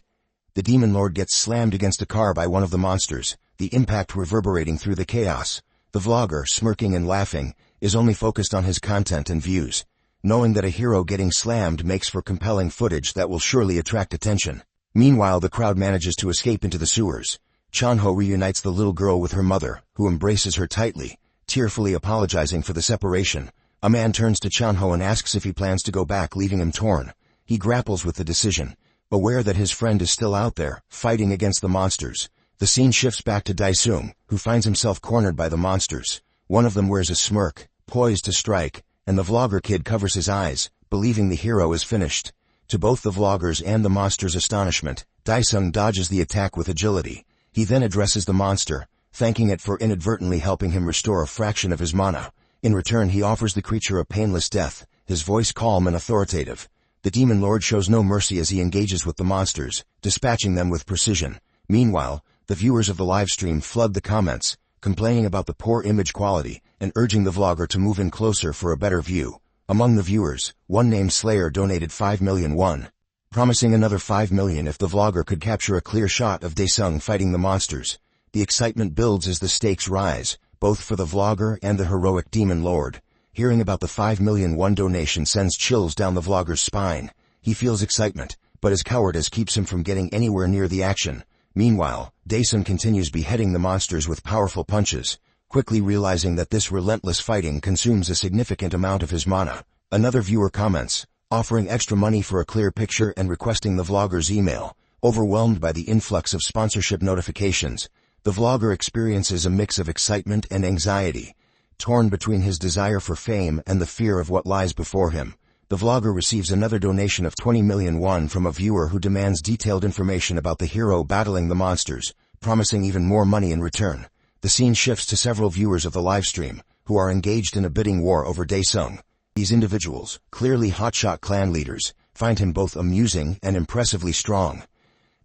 The demon lord gets slammed against a car by one of the monsters, the impact reverberating through the chaos. The vlogger, smirking and laughing, is only focused on his content and views, knowing that a hero getting slammed makes for compelling footage that will surely attract attention. Meanwhile, the crowd manages to escape into the sewers. Chanho reunites the little girl with her mother, who embraces her tightly, Tearfully apologizing for the separation, a man turns to Chanho and asks if he plans to go back, leaving him torn. He grapples with the decision, aware that his friend is still out there, fighting against the monsters. The scene shifts back to Daesung, who finds himself cornered by the monsters. One of them wears a smirk, poised to strike, and the vlogger kid covers his eyes, believing the hero is finished. To both the vlogger's and the monster's astonishment, Daesung dodges the attack with agility. He then addresses the monster, thanking it for inadvertently helping him restore a fraction of his mana. In return, he offers the creature a painless death, his voice calm and authoritative. The demon lord shows no mercy as he engages with the monsters, dispatching them with precision. Meanwhile, the viewers of the livestream flood the comments, complaining about the poor image quality, and urging the vlogger to move in closer for a better view. Among the viewers, one named Slayer donated 5 million won, promising another 5 million if the vlogger could capture a clear shot of Daesung fighting the monsters. The excitement builds as the stakes rise, both for the vlogger and the heroic demon lord. Hearing about the 5 million won donation sends chills down the vlogger's spine. He feels excitement, but his cowardice keeps him from getting anywhere near the action. Meanwhile, Daesung continues beheading the monsters with powerful punches, quickly realizing that this relentless fighting consumes a significant amount of his mana. Another viewer comments, offering extra money for a clear picture and requesting the vlogger's email. Overwhelmed by the influx of sponsorship notifications, the vlogger experiences a mix of excitement and anxiety. Torn between his desire for fame and the fear of what lies before him, the vlogger receives another donation of 20 million won from a viewer who demands detailed information about the hero battling the monsters, promising even more money in return. The scene shifts to several viewers of the livestream, who are engaged in a bidding war over Daesung. These individuals, clearly hotshot clan leaders, find him both amusing and impressively strong.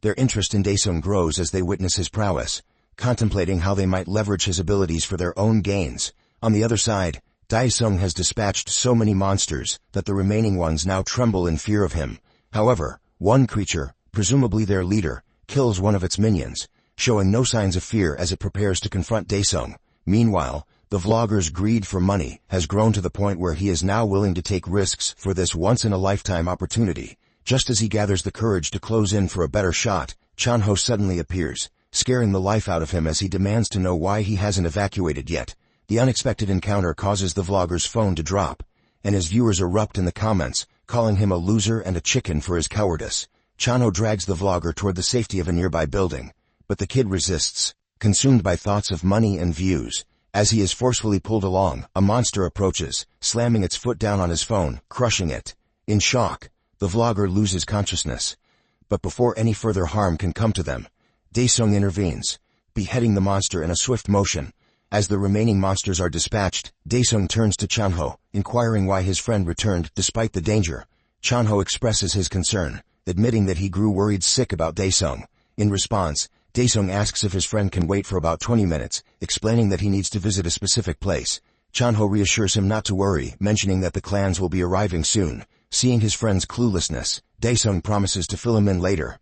Their interest in Daesung grows as they witness his prowess, contemplating how they might leverage his abilities for their own gains. On the other side, Daesung has dispatched so many monsters that the remaining ones now tremble in fear of him. However, one creature, presumably their leader, kills one of its minions, showing no signs of fear as it prepares to confront Daesung. Meanwhile, the vlogger's greed for money has grown to the point where he is now willing to take risks for this once-in-a-lifetime opportunity. Just as he gathers the courage to close in for a better shot, Chanho suddenly appears, scaring the life out of him as he demands to know why he hasn't evacuated yet. The unexpected encounter causes the vlogger's phone to drop, and his viewers erupt in the comments, calling him a loser and a chicken for his cowardice. Chanho drags the vlogger toward the safety of a nearby building, but the kid resists, consumed by thoughts of money and views. As he is forcefully pulled along, a monster approaches, slamming its foot down on his phone, crushing it. In shock, the vlogger loses consciousness. But before any further harm can come to them, Daesung intervenes, beheading the monster in a swift motion. As the remaining monsters are dispatched, Daesung turns to Chanho, inquiring why his friend returned despite the danger. Chanho expresses his concern, admitting that he grew worried sick about Daesung. In response, Daesung asks if his friend can wait for about 20 minutes, explaining that he needs to visit a specific place. Chanho reassures him not to worry, mentioning that the clans will be arriving soon. Seeing his friend's cluelessness, Daesung promises to fill him in later.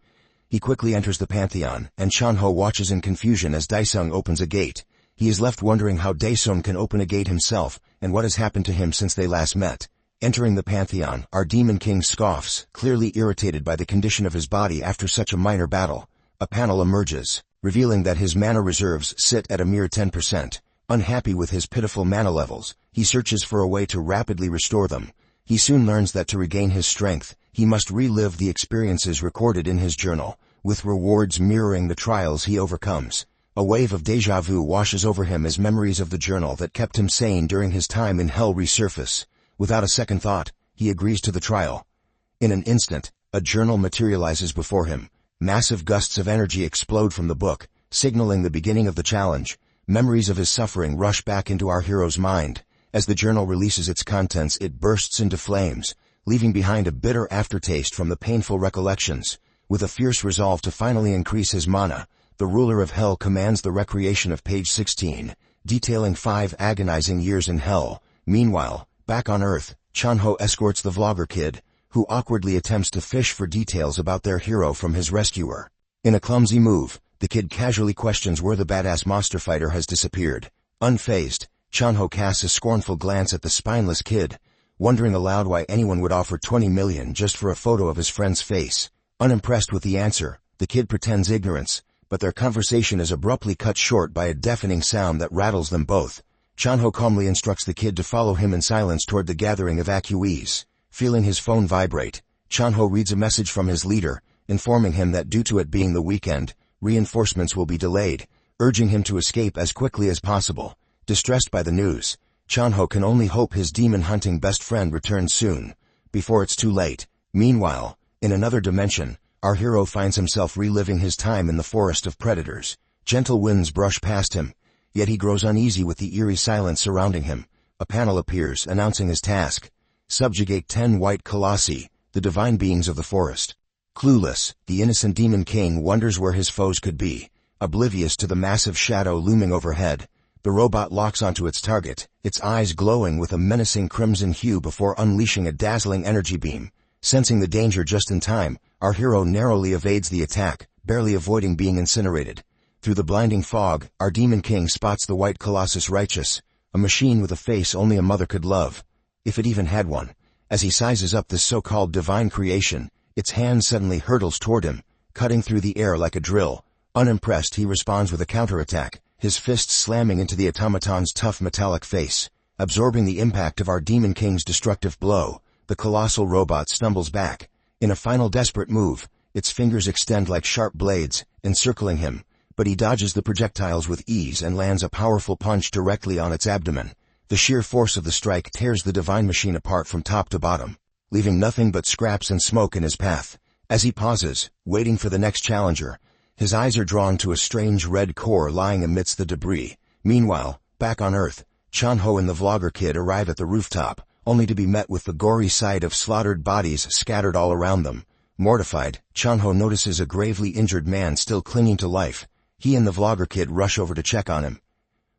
He quickly enters the Pantheon, and Chanho watches in confusion as Daesung opens a gate. He is left wondering how Daesung can open a gate himself, and what has happened to him since they last met. Entering the Pantheon, our Demon King scoffs, clearly irritated by the condition of his body after such a minor battle. A panel emerges, revealing that his mana reserves sit at a mere 10%. Unhappy with his pitiful mana levels, he searches for a way to rapidly restore them. He soon learns that to regain his strength, he must relive the experiences recorded in his journal, with rewards mirroring the trials he overcomes. A wave of déjà vu washes over him as memories of the journal that kept him sane during his time in hell resurface. Without a second thought, he agrees to the trial. In an instant, a journal materializes before him. Massive gusts of energy explode from the book, signaling the beginning of the challenge. Memories of his suffering rush back into our hero's mind. As the journal releases its contents, it bursts into flames, leaving behind a bitter aftertaste from the painful recollections. With a fierce resolve to finally increase his mana, the ruler of hell commands the recreation of page 16, detailing 5 agonizing years in hell. Meanwhile, back on Earth, Chanho escorts the vlogger kid, who awkwardly attempts to fish for details about their hero from his rescuer. In a clumsy move, the kid casually questions where the badass monster fighter has disappeared. Unfazed, Chanho casts a scornful glance at the spineless kid, wondering aloud why anyone would offer 20 million just for a photo of his friend's face. Unimpressed with the answer, the kid pretends ignorance, but their conversation is abruptly cut short by a deafening sound that rattles them both. Chanho calmly instructs the kid to follow him in silence toward the gathering evacuees. Feeling his phone vibrate, Chanho reads a message from his leader, informing him that due to it being the weekend, reinforcements will be delayed, urging him to escape as quickly as possible. Distressed by the news, Chanho can only hope his demon-hunting best friend returns soon, before it's too late. Meanwhile, in another dimension, our hero finds himself reliving his time in the forest of predators. Gentle winds brush past him, yet he grows uneasy with the eerie silence surrounding him. A panel appears announcing his task: subjugate 10 white colossi, the divine beings of the forest. Clueless, the innocent demon king wonders where his foes could be. Oblivious to the massive shadow looming overhead, the robot locks onto its target, its eyes glowing with a menacing crimson hue before unleashing a dazzling energy beam. Sensing the danger just in time, our hero narrowly evades the attack, barely avoiding being incinerated. Through the blinding fog, our demon king spots the white colossus Righteous, a machine with a face only a mother could love, if it even had one. As he sizes up this so-called divine creation, its hand suddenly hurtles toward him, cutting through the air like a drill. Unimpressed, he responds with a counterattack, his fists slamming into the automaton's tough metallic face. Absorbing the impact of our demon king's destructive blow, the colossal robot stumbles back. In a final desperate move, its fingers extend like sharp blades, encircling him, but he dodges the projectiles with ease and lands a powerful punch directly on its abdomen. The sheer force of the strike tears the divine machine apart from top to bottom, leaving nothing but scraps and smoke in his path. As he pauses, waiting for the next challenger, his eyes are drawn to a strange red core lying amidst the debris. Meanwhile, back on Earth, Chanho and the vlogger kid arrive at the rooftop, only to be met with the gory sight of slaughtered bodies scattered all around them. Mortified, Chanho notices a gravely injured man still clinging to life. He and the vlogger kid rush over to check on him.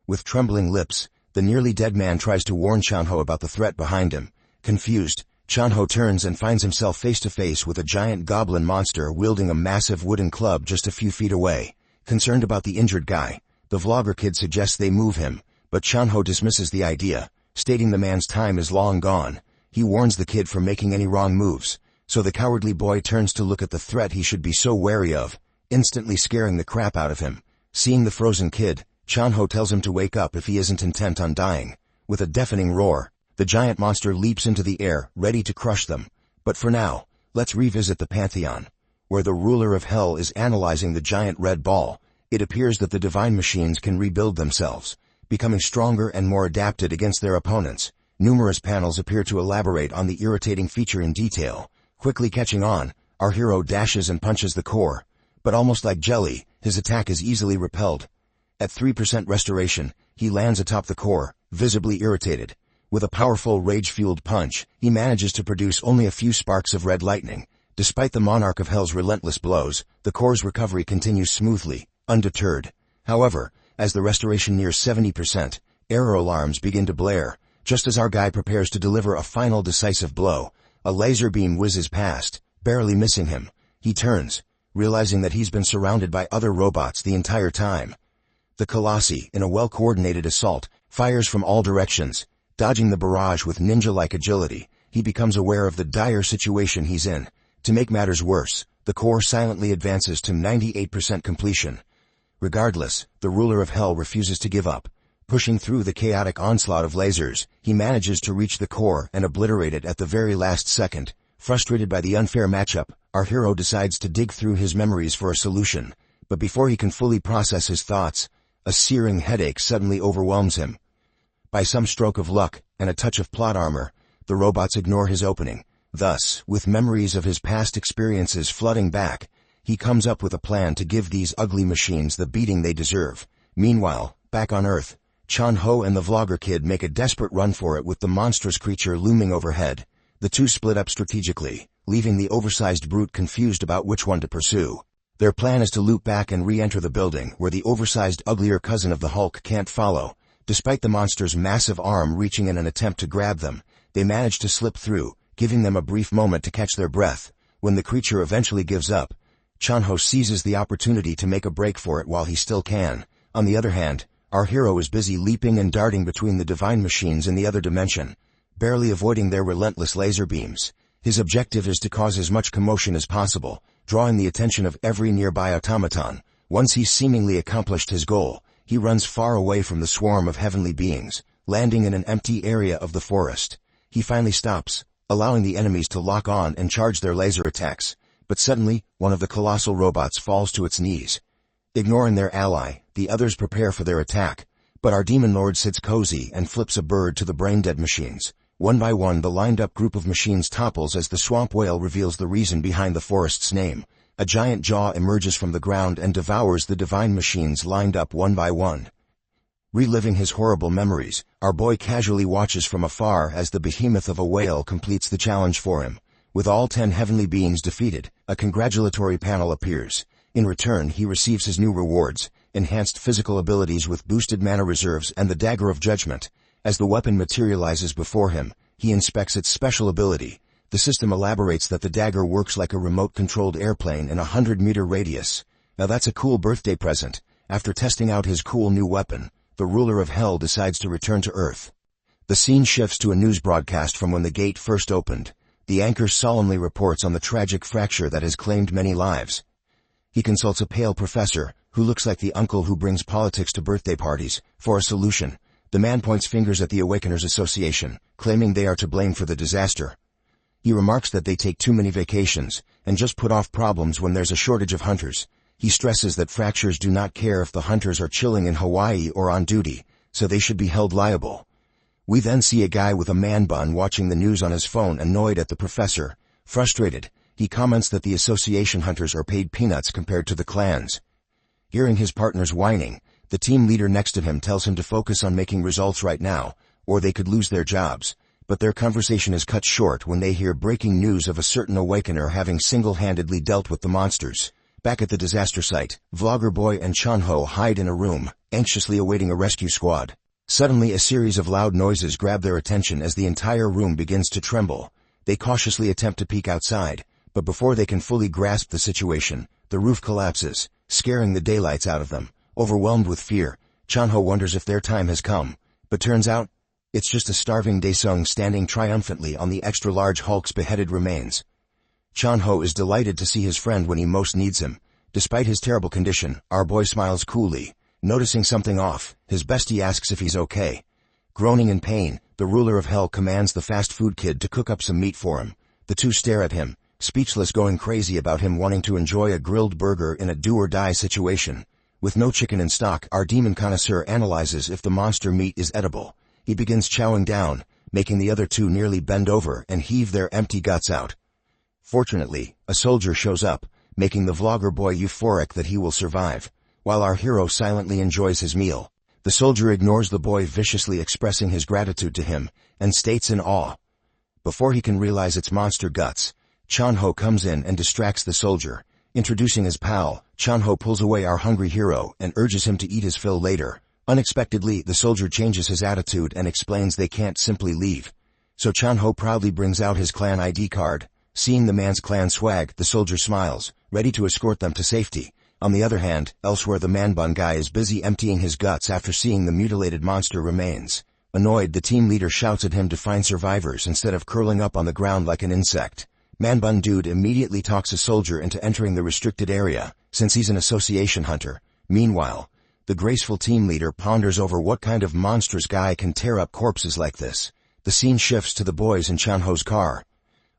With trembling lips, the nearly dead man tries to warn Chanho about the threat behind him. Confused, Chanho turns and finds himself face to face with a giant goblin monster wielding a massive wooden club just a few feet away. Concerned about the injured guy, the vlogger kid suggests they move him, but Chanho dismisses the idea, stating the man's time is long gone. He warns the kid from making any wrong moves, so the cowardly boy turns to look at the threat he should be so wary of, instantly scaring the crap out of him. Seeing the frozen kid, Chanho tells him to wake up if he isn't intent on dying. With a deafening roar, the giant monster leaps into the air, ready to crush them. But for now, let's revisit the Pantheon, where the ruler of hell is analyzing the giant red ball. It appears that the divine machines can rebuild themselves, becoming stronger and more adapted against their opponents. Numerous panels appear to elaborate on the irritating feature in detail. Quickly catching on, our hero dashes and punches the core, but almost like jelly, his attack is easily repelled. At 3% restoration, he lands atop the core, visibly irritated. With a powerful rage-fueled punch, he manages to produce only a few sparks of red lightning. Despite the monarch of hell's relentless blows, the core's recovery continues smoothly, undeterred. However, as the restoration nears 70%, error alarms begin to blare. Just as our guy prepares to deliver a final decisive blow, a laser beam whizzes past, barely missing him. He turns, realizing that he's been surrounded by other robots the entire time. The Colossi, in a well-coordinated assault, fires from all directions. Dodging the barrage with ninja-like agility, he becomes aware of the dire situation he's in. To make matters worse, the core silently advances to 98% completion. Regardless, the ruler of hell refuses to give up. Pushing through the chaotic onslaught of lasers, he manages to reach the core and obliterate it at the very last second. Frustrated by the unfair matchup, our hero decides to dig through his memories for a solution. But before he can fully process his thoughts, a searing headache suddenly overwhelms him. By some stroke of luck and a touch of plot armor, the robots ignore his opening. Thus, with memories of his past experiences flooding back, he comes up with a plan to give these ugly machines the beating they deserve. Meanwhile, back on Earth, Chanho and the vlogger kid make a desperate run for it with the monstrous creature looming overhead. The two split up strategically, leaving the oversized brute confused about which one to pursue. Their plan is to loop back and re-enter the building where the oversized, uglier cousin of the Hulk can't follow. Despite the monster's massive arm reaching in an attempt to grab them, they manage to slip through, giving them a brief moment to catch their breath. When the creature eventually gives up, Chanho seizes the opportunity to make a break for it while he still can. On the other hand, our hero is busy leaping and darting between the divine machines in the other dimension, barely avoiding their relentless laser beams. His objective is to cause as much commotion as possible, drawing the attention of every nearby automaton. Once he's seemingly accomplished his goal, he runs far away from the swarm of heavenly beings, landing in an empty area of the forest. He finally stops, allowing the enemies to lock on and charge their laser attacks, but suddenly, one of the colossal robots falls to its knees. Ignoring their ally, the others prepare for their attack, but our demon lord sits cozy and flips a bird to the brain-dead machines. One by one, the lined-up group of machines topples as the swamp whale reveals the reason behind the forest's name. A giant jaw emerges from the ground and devours the divine machines lined up one by one. Reliving his horrible memories, our boy casually watches from afar as the behemoth of a whale completes the challenge for him. With all 10 heavenly beings defeated, a congratulatory panel appears. In return, he receives his new rewards, enhanced physical abilities with boosted mana reserves and the Dagger of Judgment. As the weapon materializes before him, he inspects its special ability. The system elaborates that the dagger works like a remote-controlled airplane in a 100-meter radius. Now that's a cool birthday present. After testing out his cool new weapon, the ruler of hell decides to return to Earth. The scene shifts to a news broadcast from when the gate first opened. The anchor solemnly reports on the tragic fracture that has claimed many lives. He consults a pale professor, who looks like the uncle who brings politics to birthday parties, for a solution. The man points fingers at the Awakeners Association, claiming they are to blame for the disaster. He remarks that they take too many vacations, and just put off problems when there's a shortage of hunters. He stresses that fractures do not care if the hunters are chilling in Hawaii or on duty, so they should be held liable. We then see a guy with a man bun watching the news on his phone, annoyed at the professor. Frustrated, he comments that the association hunters are paid peanuts compared to the clans. Hearing his partner's whining, the team leader next to him tells him to focus on making results right now, or they could lose their jobs. But their conversation is cut short when they hear breaking news of a certain Awakener having single-handedly dealt with the monsters. Back at the disaster site, Vlogger Boy and Chanho hide in a room, anxiously awaiting a rescue squad. Suddenly a series of loud noises grab their attention as the entire room begins to tremble. They cautiously attempt to peek outside, but before they can fully grasp the situation, the roof collapses, scaring the daylights out of them. Overwhelmed with fear, Chanho wonders if their time has come, but turns out, it's just a starving Daesung standing triumphantly on the extra-large Hulk's beheaded remains. Chanho is delighted to see his friend when he most needs him. Despite his terrible condition, our boy smiles coolly. Noticing something off, his bestie asks if he's okay. Groaning in pain, the ruler of hell commands the fast food kid to cook up some meat for him. The two stare at him, speechless, going crazy about him wanting to enjoy a grilled burger in a do-or-die situation. With no chicken in stock, our demon connoisseur analyzes if the monster meat is edible. He begins chowing down, making the other two nearly bend over and heave their empty guts out. Fortunately, a soldier shows up, making the Vlogger Boy euphoric that he will survive. While our hero silently enjoys his meal, the soldier ignores the boy, viciously expressing his gratitude to him, and states in awe. Before he can realize it's monster guts, Chanho comes in and distracts the soldier. Introducing his pal, Chanho pulls away our hungry hero and urges him to eat his fill later. Unexpectedly, the soldier changes his attitude and explains they can't simply leave. So Chanho proudly brings out his clan ID card. Seeing the man's clan swag, the soldier smiles, ready to escort them to safety. On the other hand, elsewhere, the man-bun guy is busy emptying his guts after seeing the mutilated monster remains. Annoyed, the team leader shouts at him to find survivors instead of curling up on the ground like an insect. Man-bun dude immediately talks a soldier into entering the restricted area, since he's an association hunter. Meanwhile, the graceful team leader ponders over what kind of monstrous guy can tear up corpses like this. The scene shifts to the boys in Chanho's car.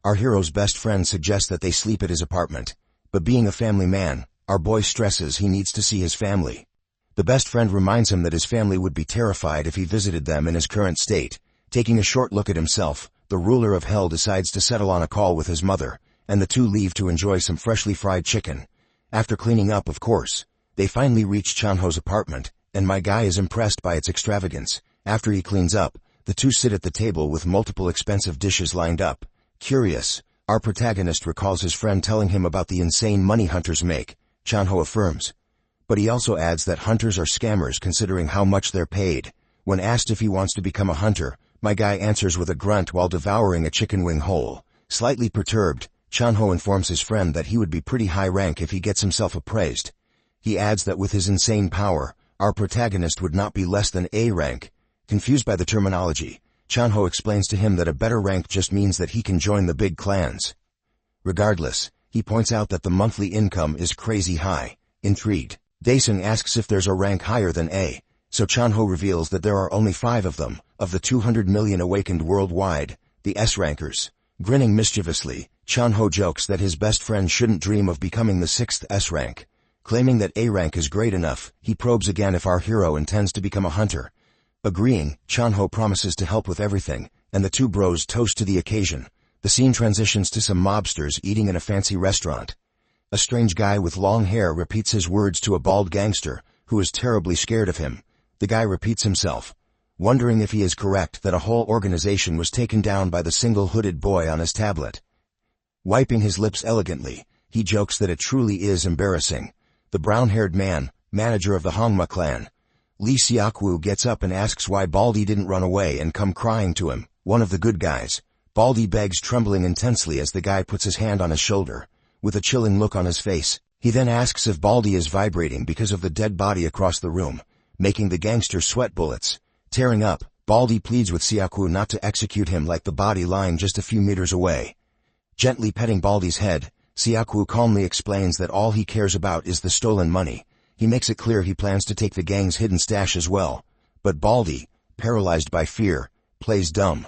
Our hero's best friend suggests that they sleep at his apartment. But being a family man, our boy stresses he needs to see his family. The best friend reminds him that his family would be terrified if he visited them in his current state. Taking a short look at himself, the ruler of hell decides to settle on a call with his mother, and the two leave to enjoy some freshly fried chicken. After cleaning up, of course, they finally reach Chanho's apartment, and my guy is impressed by its extravagance. After he cleans up, the two sit at the table with multiple expensive dishes lined up. Curious, our protagonist recalls his friend telling him about the insane money hunters make. Chanho affirms. But he also adds that hunters are scammers considering how much they're paid. When asked if he wants to become a hunter, my guy answers with a grunt while devouring a chicken wing whole. Slightly perturbed, Chanho informs his friend that he would be pretty high rank if he gets himself appraised. He adds that with his insane power, our protagonist would not be less than A rank. Confused by the terminology, Chanho explains to him that a better rank just means that he can join the big clans. Regardless, he points out that the monthly income is crazy high. Intrigued, Daesung asks if there's a rank higher than A, so Chanho reveals that there are only 5 of them, of the 200 million awakened worldwide, the S-rankers. Grinning mischievously, Chanho jokes that his best friend shouldn't dream of becoming the 6th S-rank. Claiming that A rank is great enough, he probes again if our hero intends to become a hunter. Agreeing, Chanho promises to help with everything, and the two bros toast to the occasion. The scene transitions to some mobsters eating in a fancy restaurant. A strange guy with long hair repeats his words to a bald gangster, who is terribly scared of him. The guy repeats himself, wondering if he is correct that a whole organization was taken down by the single hooded boy on his tablet. Wiping his lips elegantly, he jokes that it truly is embarrassing. The brown-haired man, manager of the Hongma clan, Lee Xiaoku, gets up and asks why Baldy didn't run away and come crying to him, one of the good guys. Baldy begs, trembling intensely as the guy puts his hand on his shoulder. With a chilling look on his face, he then asks if Baldy is vibrating because of the dead body across the room, making the gangster sweat bullets. Tearing up, Baldy pleads with Xiaoku not to execute him like the body lying just a few meters away. Gently petting Baldy's head, Xiaoku calmly explains that all he cares about is the stolen money. He makes it clear he plans to take the gang's hidden stash as well. But Baldy, paralyzed by fear, plays dumb.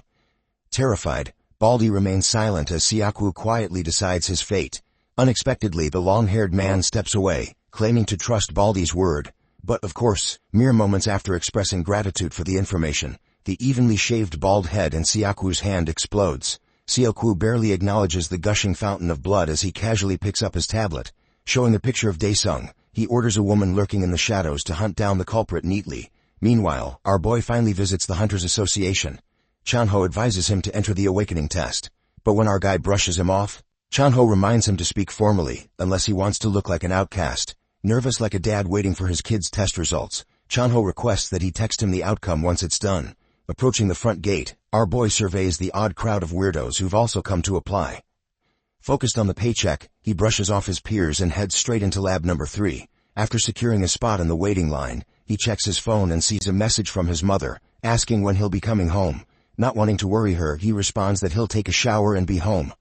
Terrified, Baldy remains silent as Xiaoku quietly decides his fate. Unexpectedly, the long-haired man steps away, claiming to trust Baldy's word. But, of course, mere moments after expressing gratitude for the information, the evenly shaved bald head in Xiaoku's hand explodes. Xiaoku barely acknowledges the gushing fountain of blood as he casually picks up his tablet. Showing a picture of Daesung, he orders a woman lurking in the shadows to hunt down the culprit neatly. Meanwhile, our boy finally visits the Hunters Association. Chanho advises him to enter the awakening test. But when our guy brushes him off, Chanho reminds him to speak formally, unless he wants to look like an outcast. Nervous like a dad waiting for his kid's test results, Chanho requests that he text him the outcome once it's done. Approaching the front gate, our boy surveys the odd crowd of weirdos who've also come to apply. Focused on the paycheck, he brushes off his peers and heads straight into lab number 3. After securing a spot in the waiting line, he checks his phone and sees a message from his mother, asking when he'll be coming home. Not wanting to worry her, he responds that he'll take a shower and be home.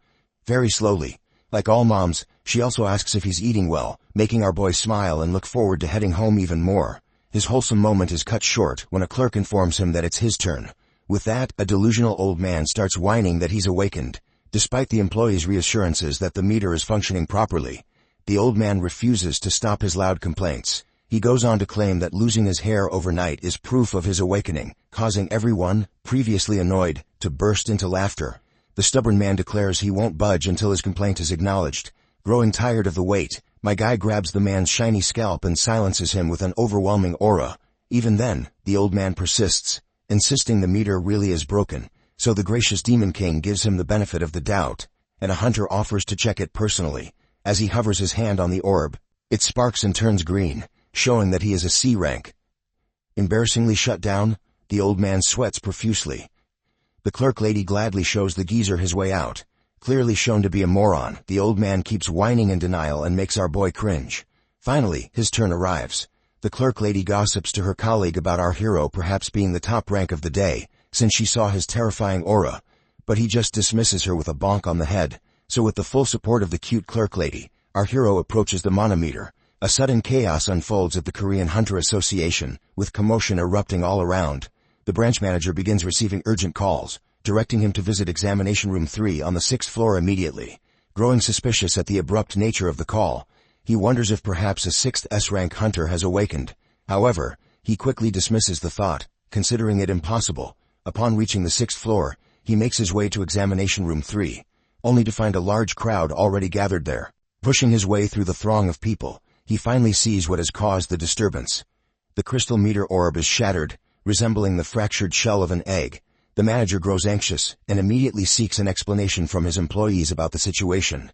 Very slowly. Like all moms, she also asks if he's eating well, making our boy smile and look forward to heading home even more. His wholesome moment is cut short when a clerk informs him that it's his turn. With that, a delusional old man starts whining that he's awakened. Despite the employee's reassurances that the meter is functioning properly, the old man refuses to stop his loud complaints. He goes on to claim that losing his hair overnight is proof of his awakening, causing everyone, previously annoyed, to burst into laughter. The stubborn man declares he won't budge until his complaint is acknowledged. Growing tired of the wait, my guy grabs the man's shiny scalp and silences him with an overwhelming aura. Even then, the old man persists, insisting the meter really is broken, so the gracious Demon King gives him the benefit of the doubt, and a hunter offers to check it personally. As he hovers his hand on the orb, it sparks and turns green, showing that he is a C rank. Embarrassingly shut down, the old man sweats profusely. The clerk lady gladly shows the geezer his way out. Clearly shown to be a moron, the old man keeps whining in denial and makes our boy cringe. Finally, his turn arrives. The clerk lady gossips to her colleague about our hero perhaps being the top rank of the day, since she saw his terrifying aura, but he just dismisses her with a bonk on the head. So with the full support of the cute clerk lady, our hero approaches the manometer. A sudden chaos unfolds at the Korean Hunter Association, with commotion erupting all around. The branch manager begins receiving urgent calls, directing him to visit examination room 3 on the 6th floor immediately. Growing suspicious at the abrupt nature of the call, he wonders if perhaps a 6th S-rank hunter has awakened. However, he quickly dismisses the thought, considering it impossible. Upon reaching the 6th floor, he makes his way to examination room 3, only to find a large crowd already gathered there. Pushing his way through the throng of people, he finally sees what has caused the disturbance. The crystal meter orb is shattered, resembling the fractured shell of an egg. The manager grows anxious and immediately seeks an explanation from his employees about the situation.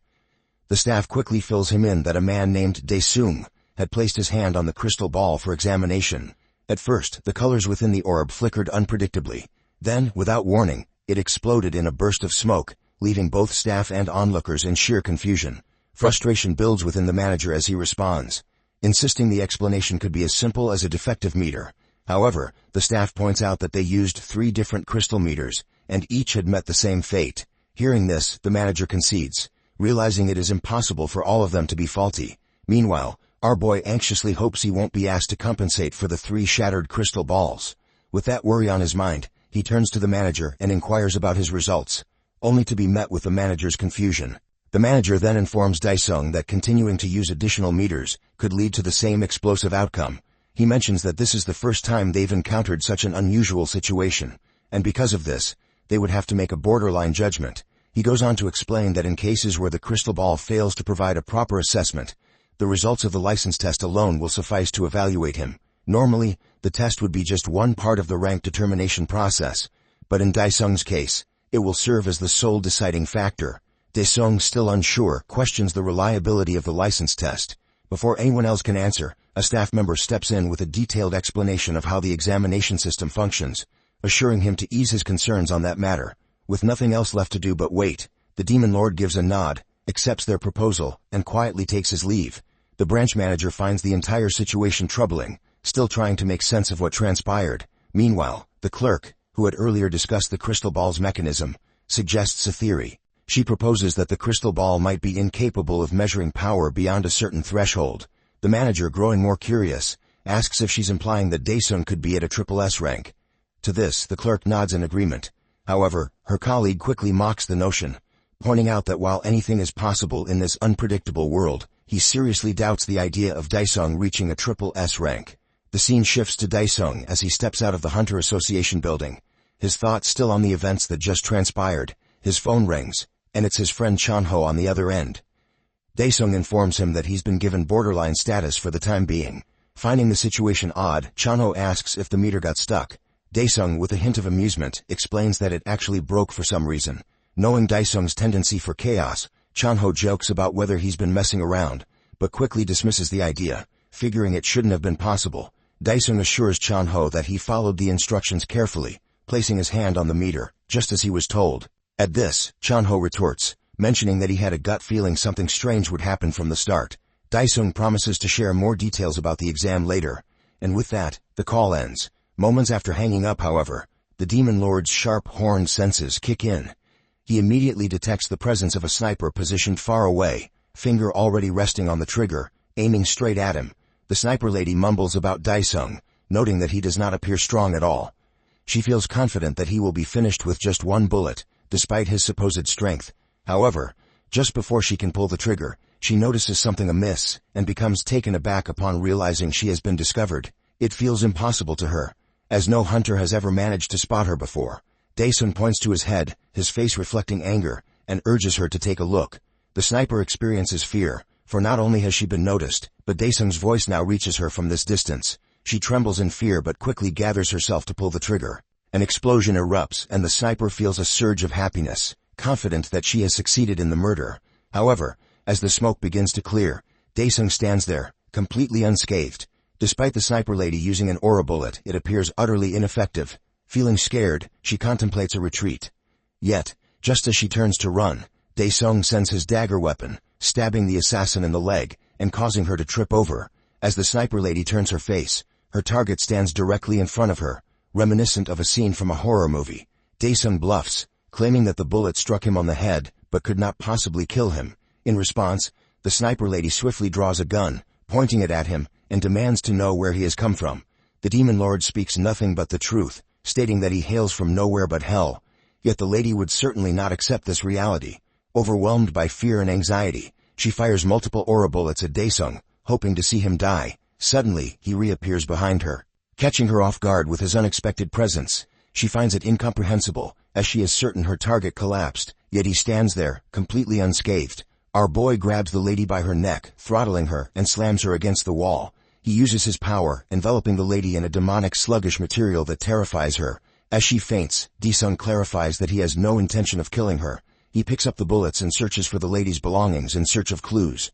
The staff quickly fills him in that a man named Daesung had placed his hand on the crystal ball for examination. At first, the colors within the orb flickered unpredictably. Then, without warning, it exploded in a burst of smoke, leaving both staff and onlookers in sheer confusion. Frustration builds within the manager as he responds, insisting the explanation could be as simple as a defective meter. However, the staff points out that they used 3 different crystal meters, and each had met the same fate. Hearing this, the manager concedes, realizing it is impossible for all of them to be faulty. Meanwhile, Our boy anxiously hopes he won't be asked to compensate for the 3 shattered crystal balls. With that worry on his mind, he turns to the manager and inquires about his results, only to be met with the manager's confusion. The manager then informs Daesung that continuing to use additional meters could lead to the same explosive outcome. He mentions that this is the first time they've encountered such an unusual situation, and because of this, they would have to make a borderline judgment. He goes on to explain that in cases where the crystal ball fails to provide a proper assessment, the results of the license test alone will suffice to evaluate him. Normally, the test would be just one part of the rank determination process, but in Daesung's case, it will serve as the sole deciding factor. Daesung, still unsure, questions the reliability of the license test. Before anyone else can answer, a staff member steps in with a detailed explanation of how the examination system functions, assuring him to ease his concerns on that matter. With nothing else left to do but wait, the Demon Lord gives a nod, accepts their proposal, and quietly takes his leave. The branch manager finds the entire situation troubling, still trying to make sense of what transpired. Meanwhile, the clerk, who had earlier discussed the crystal ball's mechanism, suggests a theory. She proposes that the crystal ball might be incapable of measuring power beyond a certain threshold. The manager, growing more curious, asks if she's implying that Daesung could be at a triple S rank. To this, the clerk nods in agreement. However, her colleague quickly mocks the notion, pointing out that while anything is possible in this unpredictable world, he seriously doubts the idea of Daesung reaching a triple S rank. The scene shifts to Daesung as he steps out of the Hunter Association building. His thoughts still on the events that just transpired. His phone rings, and it's his friend Chanho on the other end. Daesung informs him that he's been given borderline status for the time being. Finding the situation odd, Chanho asks if the meter got stuck. Daesung, with a hint of amusement, explains that it actually broke for some reason. Knowing Daesung's tendency for chaos, Chanho jokes about whether he's been messing around, but quickly dismisses the idea, figuring it shouldn't have been possible. Daesung assures Chanho that he followed the instructions carefully, placing his hand on the meter, just as he was told. At this, Chanho retorts, mentioning that he had a gut feeling something strange would happen from the start. Daesung promises to share more details about the exam later, and with that, the call ends. Moments after hanging up, however, the Demon Lord's sharp horned senses kick in. He immediately detects the presence of a sniper positioned far away, finger already resting on the trigger, aiming straight at him. The sniper lady mumbles about Daesung, noting that he does not appear strong at all. She feels confident that he will be finished with just one bullet, despite his supposed strength. However, just before she can pull the trigger, she notices something amiss, and becomes taken aback upon realizing she has been discovered. It feels impossible to her, as no hunter has ever managed to spot her before. Daesung points to his head, his face reflecting anger, and urges her to take a look. The sniper experiences fear, for not only has she been noticed, but Daesung's voice now reaches her from this distance. She trembles in fear but quickly gathers herself to pull the trigger. An explosion erupts and the sniper feels a surge of happiness, confident that she has succeeded in the murder. However, as the smoke begins to clear, Daesung stands there, completely unscathed. Despite the sniper lady using an aura bullet, it appears utterly ineffective. Feeling scared, she contemplates a retreat. Yet, just as she turns to run, Daesung sends his dagger weapon, stabbing the assassin in the leg, and causing her to trip over. As the sniper lady turns her face, her target stands directly in front of her, reminiscent of a scene from a horror movie. Daesung bluffs, claiming that the bullet struck him on the head, but could not possibly kill him. In response, the sniper lady swiftly draws a gun, pointing it at him, and demands to know where he has come from. The Demon Lord speaks nothing but the truth, stating that he hails from nowhere but hell. Yet the lady would certainly not accept this reality. Overwhelmed by fear and anxiety, she fires multiple aura bullets at Daesung, hoping to see him die. Suddenly, he reappears behind her, catching her off guard with his unexpected presence. She finds it incomprehensible, as she is certain her target collapsed, yet he stands there, completely unscathed. Our boy grabs the lady by her neck, throttling her, and slams her against the wall. He uses his power, enveloping the lady in a demonic sluggish material that terrifies her. As she faints, Daesung clarifies that he has no intention of killing her. He picks up the bullets and searches for the lady's belongings in search of clues.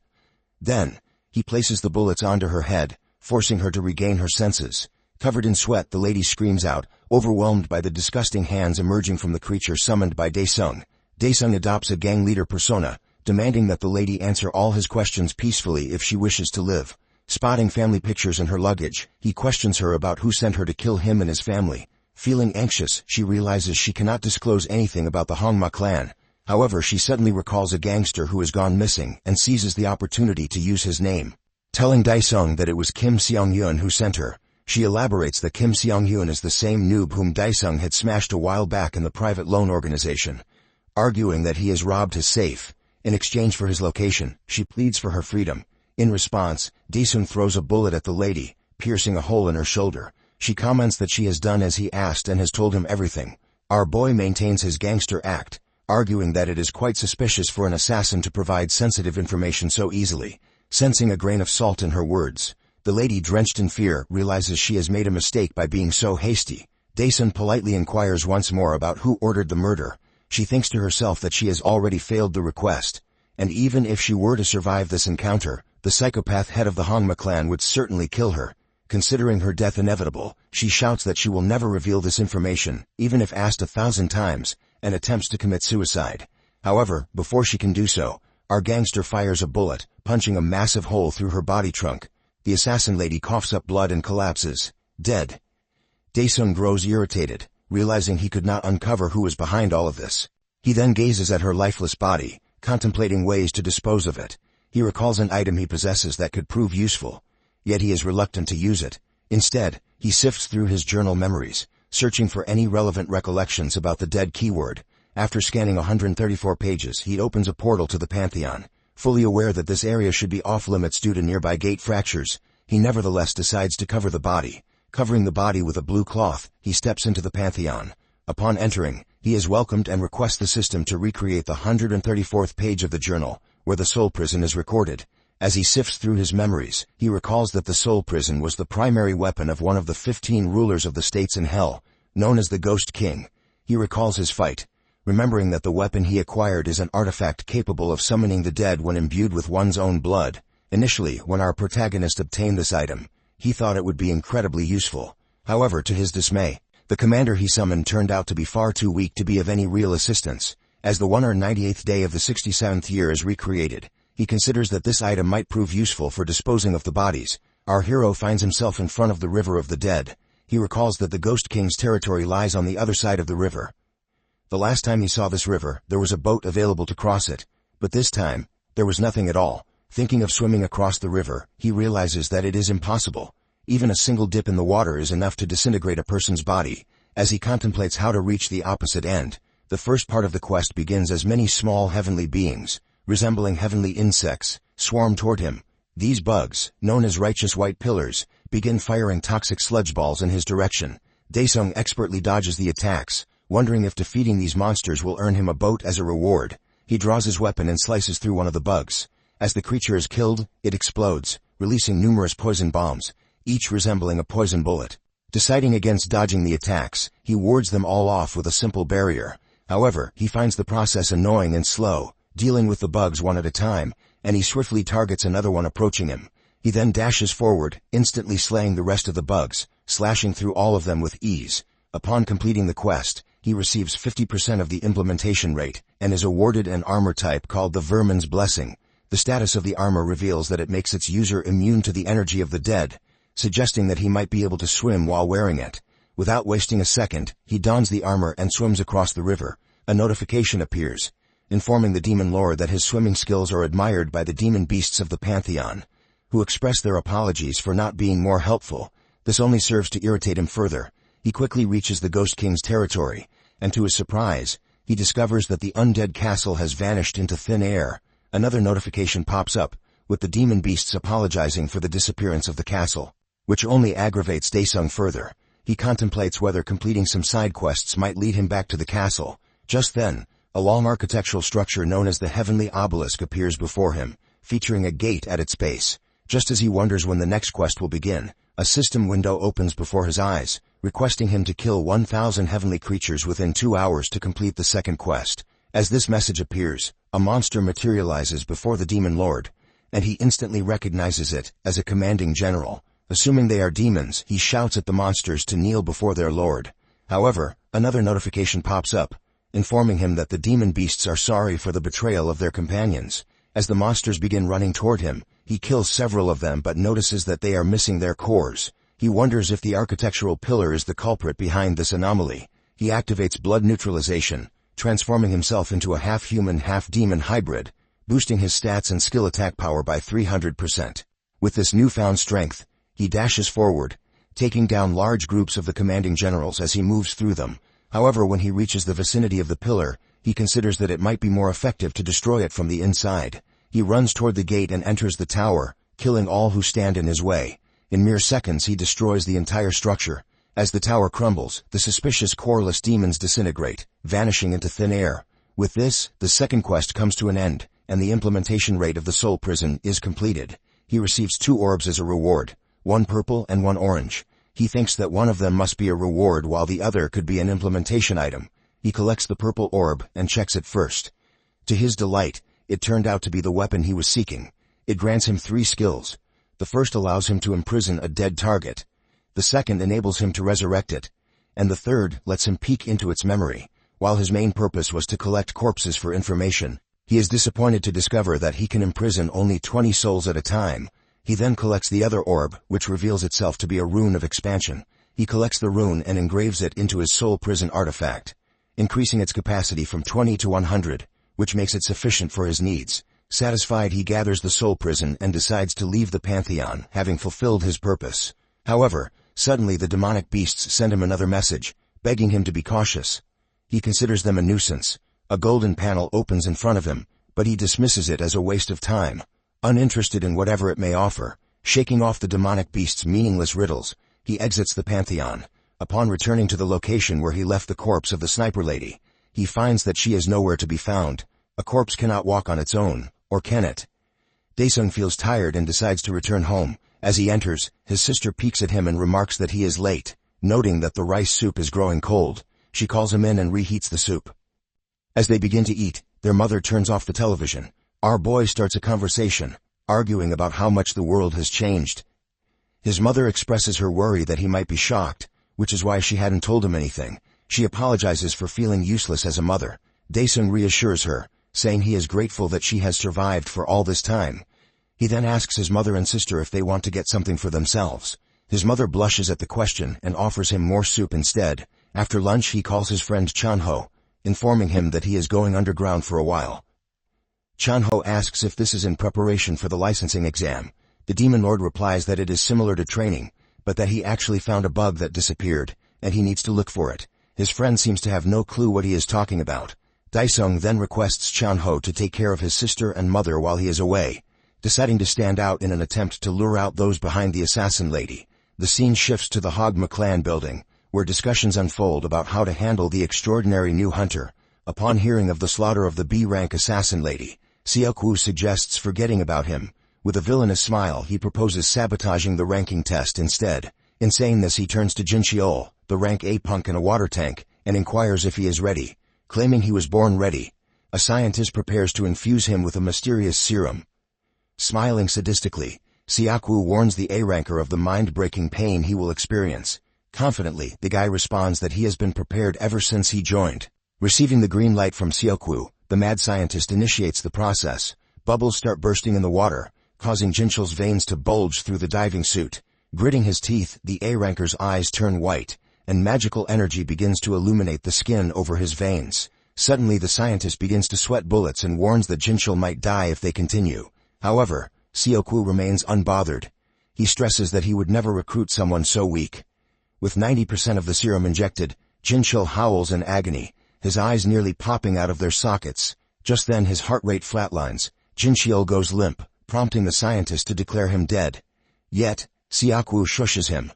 Then, he places the bullets onto her head, forcing her to regain her senses. Covered in sweat, the lady screams out, overwhelmed by the disgusting hands emerging from the creature summoned by Daesung. Daesung adopts a gang leader persona, demanding that the lady answer all his questions peacefully if she wishes to live. Spotting family pictures in her luggage, he questions her about who sent her to kill him and his family. Feeling anxious, she realizes she cannot disclose anything about the Hongma clan. However, she suddenly recalls a gangster who has gone missing and seizes the opportunity to use his name. Telling Daesung that it was Kim Seong-hyun who sent her, she elaborates that Kim Seong-hyun is the same noob whom Daesung had smashed a while back in the private loan organization. Arguing that he has robbed his safe. In exchange for his location, she pleads for her freedom. In response, Daesung throws a bullet at the lady, piercing a hole in her shoulder. She comments that she has done as he asked and has told him everything. Our boy maintains his gangster act, arguing that it is quite suspicious for an assassin to provide sensitive information so easily. Sensing a grain of salt in her words, the lady, drenched in fear, realizes she has made a mistake by being so hasty. Daesung politely inquires once more about who ordered the murder. She thinks to herself that she has already failed the request, and even if she were to survive this encounter, the psychopath head of the Hongma clan would certainly kill her. Considering her death inevitable, she shouts that she will never reveal this information, even if asked 1,000 times, and attempts to commit suicide. However, before she can do so, our gangster fires a bullet, punching a massive hole through her body trunk. The assassin lady coughs up blood and collapses, dead. Daesung grows irritated, realizing he could not uncover who was behind all of this. He then gazes at her lifeless body, contemplating ways to dispose of it. He recalls an item he possesses that could prove useful, yet he is reluctant to use it. Instead, he sifts through his journal memories, searching for any relevant recollections about the dead keyword. After scanning 134 pages, he opens a portal to the Pantheon. Fully aware that this area should be off-limits due to nearby gate fractures, he nevertheless decides to cover the body. Covering the body with a blue cloth, he steps into the Pantheon. Upon entering, he is welcomed and requests the system to recreate the 134th page of the journal, where the soul prison is recorded. As he sifts through his memories, he recalls that the soul prison was the primary weapon of one of the 15 rulers of the states in Hell, known as the Ghost King. He recalls his fight, remembering that the weapon he acquired is an artifact capable of summoning the dead when imbued with one's own blood. Initially, when our protagonist obtained this item, he thought it would be incredibly useful. However, to his dismay, the commander he summoned turned out to be far too weak to be of any real assistance. As the 198th day of the 67th year is recreated, he considers that this item might prove useful for disposing of the bodies. Our hero finds himself in front of the River of the Dead. He recalls that the Ghost King's territory lies on the other side of the river. The last time he saw this river, there was a boat available to cross it, but this time, there was nothing at all. Thinking of swimming across the river, he realizes that it is impossible. Even a single dip in the water is enough to disintegrate a person's body. As he contemplates how to reach the opposite end, the first part of the quest begins as many small heavenly beings, resembling heavenly insects, swarm toward him. These bugs, known as righteous white pillars, begin firing toxic sludge balls in his direction. Daesung expertly dodges the attacks, wondering if defeating these monsters will earn him a boat as a reward. He draws his weapon and slices through one of the bugs. As the creature is killed, it explodes, releasing numerous poison bombs, each resembling a poison bullet. Deciding against dodging the attacks, he wards them all off with a simple barrier. However, he finds the process annoying and slow, dealing with the bugs one at a time, and he swiftly targets another one approaching him. He then dashes forward, instantly slaying the rest of the bugs, slashing through all of them with ease. Upon completing the quest, he receives 50% of the implementation rate, and is awarded an armor type called the Vermin's Blessing. The status of the armor reveals that it makes its user immune to the energy of the dead, suggesting that he might be able to swim while wearing it. Without wasting a second, he dons the armor and swims across the river. A notification appears, informing the demon lord that his swimming skills are admired by the demon beasts of the Pantheon, who express their apologies for not being more helpful. This only serves to irritate him further. He quickly reaches the Ghost King's territory, and to his surprise, he discovers that the undead castle has vanished into thin air. Another notification pops up, with the demon beasts apologizing for the disappearance of the castle, which only aggravates Daesung further. He contemplates whether completing some side quests might lead him back to the castle. Just then, a long architectural structure known as the Heavenly Obelisk appears before him, featuring a gate at its base. Just as he wonders when the next quest will begin, a system window opens before his eyes, requesting him to kill 1,000 heavenly creatures within 2 hours to complete the second quest. As this message appears, a monster materializes before the demon lord, and he instantly recognizes it as a commanding general. Assuming they are demons, he shouts at the monsters to kneel before their lord. However, another notification pops up, informing him that the demon beasts are sorry for the betrayal of their companions. As the monsters begin running toward him, he kills several of them but notices that they are missing their cores. He wonders if the architectural pillar is the culprit behind this anomaly. He activates blood neutralization, transforming himself into a half-human, half-demon hybrid, boosting his stats and skill attack power by 300%. With this newfound strength, he dashes forward, taking down large groups of the commanding generals as he moves through them. However, when he reaches the vicinity of the pillar, he considers that it might be more effective to destroy it from the inside. He runs toward the gate and enters the tower, killing all who stand in his way. In mere seconds he destroys the entire structure. As the tower crumbles, the suspicious coreless demons disintegrate, vanishing into thin air. With this, the second quest comes to an end, and the implementation rate of the soul prison is completed. He receives 2 orbs as a reward, 1 purple and 1 orange. He thinks that one of them must be a reward while the other could be an implementation item. He collects the purple orb and checks it first. To his delight, it turned out to be the weapon he was seeking. It grants him 3 skills. The first allows him to imprison a dead target. The second enables him to resurrect it. And the third lets him peek into its memory. While his main purpose was to collect corpses for information, he is disappointed to discover that he can imprison only 20 souls at a time. He then collects the other orb, which reveals itself to be a rune of expansion. He collects the rune and engraves it into his soul prison artifact, increasing its capacity from 20 to 100, which makes it sufficient for his needs. Satisfied, he gathers the soul prison and decides to leave the Pantheon, having fulfilled his purpose. However, suddenly the demonic beasts send him another message, begging him to be cautious. He considers them a nuisance. A golden panel opens in front of him, but he dismisses it as a waste of time. Uninterested in whatever it may offer, shaking off the demonic beast's meaningless riddles, he exits the Pantheon. Upon returning to the location where he left the corpse of the sniper lady, he finds that she is nowhere to be found. A corpse cannot walk on its own, or can it? Daesung feels tired and decides to return home. As he enters, his sister peeks at him and remarks that he is late. Noting that the rice soup is growing cold, she calls him in and reheats the soup. As they begin to eat, their mother turns off the television. Our boy starts a conversation, arguing about how much the world has changed. His mother expresses her worry that he might be shocked, which is why she hadn't told him anything. She apologizes for feeling useless as a mother. Daesung reassures her, saying he is grateful that she has survived for all this time. He then asks his mother and sister if they want to get something for themselves. His mother blushes at the question and offers him more soup instead. After lunch he calls his friend Chanho, informing him that he is going underground for a while. Chanho asks if this is in preparation for the licensing exam. The Demon Lord replies that it is similar to training, but that he actually found a bug that disappeared, and he needs to look for it. His friend seems to have no clue what he is talking about. Daesung then requests Chanho to take care of his sister and mother while he is away. Deciding to stand out in an attempt to lure out those behind the assassin lady, the scene shifts to the Hogma clan building, where discussions unfold about how to handle the extraordinary new hunter. Upon hearing of the slaughter of the B-rank assassin lady, Xiaoku suggests forgetting about him. With a villainous smile, he proposes sabotaging the ranking test instead. In saying this, he turns to Jinxiol, the rank A punk in a water tank, and inquires if he is ready. Claiming he was born ready, a scientist prepares to infuse him with a mysterious serum. Smiling sadistically, Xiaoku warns the A-ranker of the mind-breaking pain he will experience. Confidently, the guy responds that he has been prepared ever since he joined. Receiving the green light from Xiaoku, the mad scientist initiates the process. Bubbles start bursting in the water, causing Jinxiol's veins to bulge through the diving suit. Gritting his teeth, the A-ranker's eyes turn white, and magical energy begins to illuminate the skin over his veins. Suddenly the scientist begins to sweat bullets and warns that Jinxiol might die if they continue. However, Xiaoku remains unbothered. He stresses that he would never recruit someone so weak. With 90% of the serum injected, Jinxiol howls in agony, his eyes nearly popping out of their sockets. Just then his heart rate flatlines. Jinxiol goes limp, prompting the scientist to declare him dead. Yet, Xiaoku shushes him.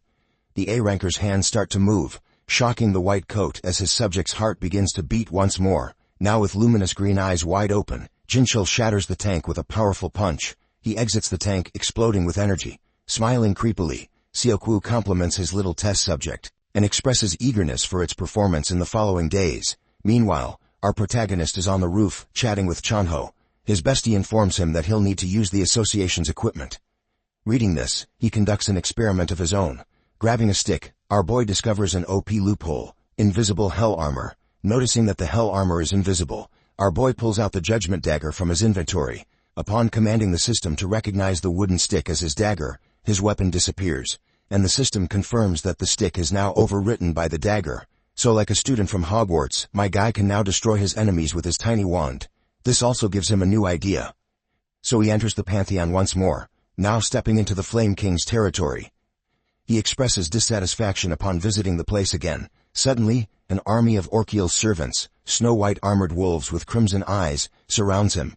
The A-ranker's hands start to move, shocking the white coat as his subject's heart begins to beat once more. Now with luminous green eyes wide open, Jinxiol shatters the tank with a powerful punch. He exits the tank, exploding with energy. Smiling creepily, Xiaoku compliments his little test subject, and expresses eagerness for its performance in the following days. Meanwhile, our protagonist is on the roof, chatting with Chanho. His bestie informs him that he'll need to use the association's equipment. Reading this, he conducts an experiment of his own. Grabbing a stick, our boy discovers an OP loophole: invisible hell armor. Noticing that the hell armor is invisible, our boy pulls out the judgment dagger from his inventory. Upon commanding the system to recognize the wooden stick as his dagger, his weapon disappears, and the system confirms that the stick is now overwritten by the dagger. So like a student from Hogwarts, my guy can now destroy his enemies with his tiny wand. This also gives him a new idea. So he enters the Pantheon once more, now stepping into the Flame King's territory. He expresses dissatisfaction upon visiting the place again. Suddenly, an army of Orkiel's servants, snow-white armored wolves with crimson eyes, surrounds him.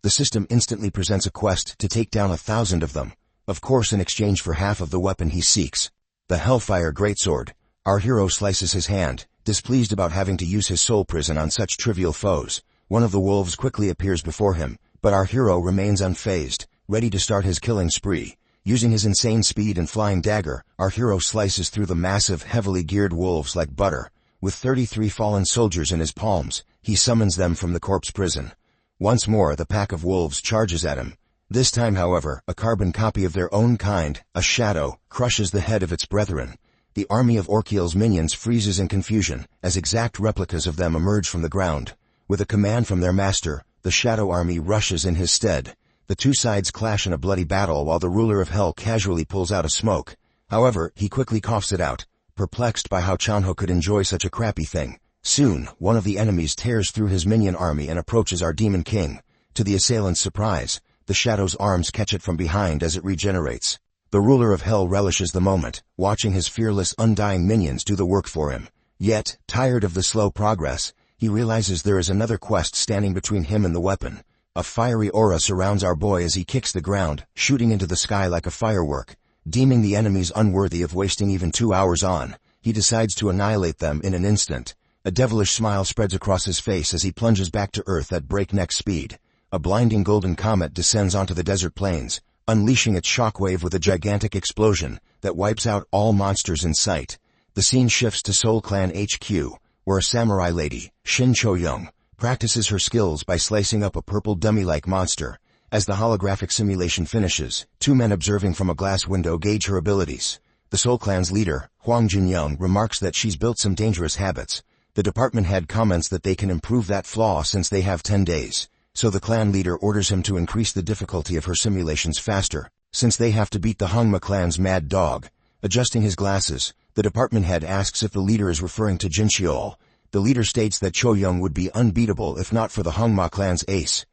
The system instantly presents a quest to take down 1,000 of them, of course in exchange for half of the weapon he seeks, the Hellfire Greatsword. Our hero slices his hand, displeased about having to use his soul prison on such trivial foes. One of the wolves quickly appears before him, but our hero remains unfazed, ready to start his killing spree. Using his insane speed and flying dagger, our hero slices through the massive, heavily geared wolves like butter. With 33 fallen soldiers in his palms, he summons them from the corpse prison. Once more the pack of wolves charges at him. This time, however, a carbon copy of their own kind, a shadow, crushes the head of its brethren. The army of Orkiel's minions freezes in confusion, as exact replicas of them emerge from the ground. With a command from their master, the shadow army rushes in his stead. The two sides clash in a bloody battle while the ruler of hell casually pulls out a smoke. However, he quickly coughs it out, perplexed by how Chanho could enjoy such a crappy thing. Soon, one of the enemies tears through his minion army and approaches our demon king. To the assailant's surprise, the shadow's arms catch it from behind as it regenerates. The ruler of hell relishes the moment, watching his fearless, undying minions do the work for him. Yet, tired of the slow progress, he realizes there is another quest standing between him and the weapon. A fiery aura surrounds our boy as he kicks the ground, shooting into the sky like a firework. Deeming the enemies unworthy of wasting even 2 hours on, he decides to annihilate them in an instant. A devilish smile spreads across his face as he plunges back to Earth at breakneck speed. A blinding golden comet descends onto the desert plains, unleashing its shockwave with a gigantic explosion that wipes out all monsters in sight. The scene shifts to Soul Clan HQ, where a samurai lady, Shin Cho-young, practices her skills by slicing up a purple dummy-like monster. As the holographic simulation finishes, 2 men observing from a glass window gauge her abilities. The Soul Clan's leader, Huang Junyoung, remarks that she's built some dangerous habits. The department head comments that they can improve that flaw since they have 10 days. So the clan leader orders him to increase the difficulty of her simulations faster, since they have to beat the Hongma clan's mad dog. Adjusting his glasses, the department head asks if the leader is referring to Jinxiol. The leader states that Cho-young would be unbeatable if not for the Hongma clan's ace.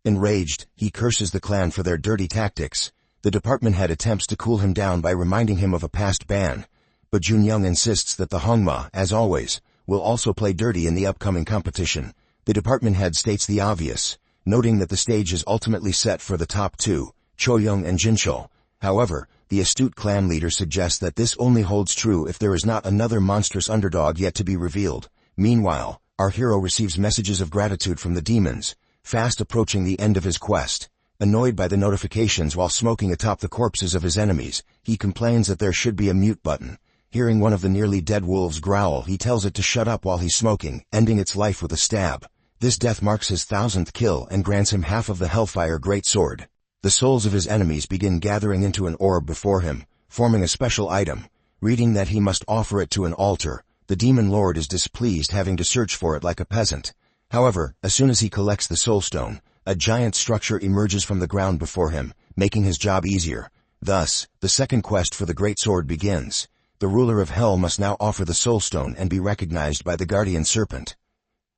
Enraged, he curses the clan for their dirty tactics. The department head attempts to cool him down by reminding him of a past ban. But Junyoung insists that the Hongma, as always, will also play dirty in the upcoming competition. The department head states the obvious, noting that the stage is ultimately set for the top 2, Cho-young and Jinxiol. However, the astute clan leader suggests that this only holds true if there is not another monstrous underdog yet to be revealed. Meanwhile, our hero receives messages of gratitude from the demons, fast approaching the end of his quest. Annoyed by the notifications while smoking atop the corpses of his enemies, he complains that there should be a mute button. Hearing one of the nearly dead wolves growl, he tells it to shut up while he's smoking, ending its life with a stab. This death marks his 1,000th kill and grants him half of the Hellfire Greatsword. The souls of his enemies begin gathering into an orb before him, forming a special item. Reading that he must offer it to an altar, the demon lord is displeased, having to search for it like a peasant. However, as soon as he collects the soulstone, a giant structure emerges from the ground before him, making his job easier. Thus, the second quest for the Greatsword begins. The ruler of hell must now offer the soulstone and be recognized by the guardian serpent.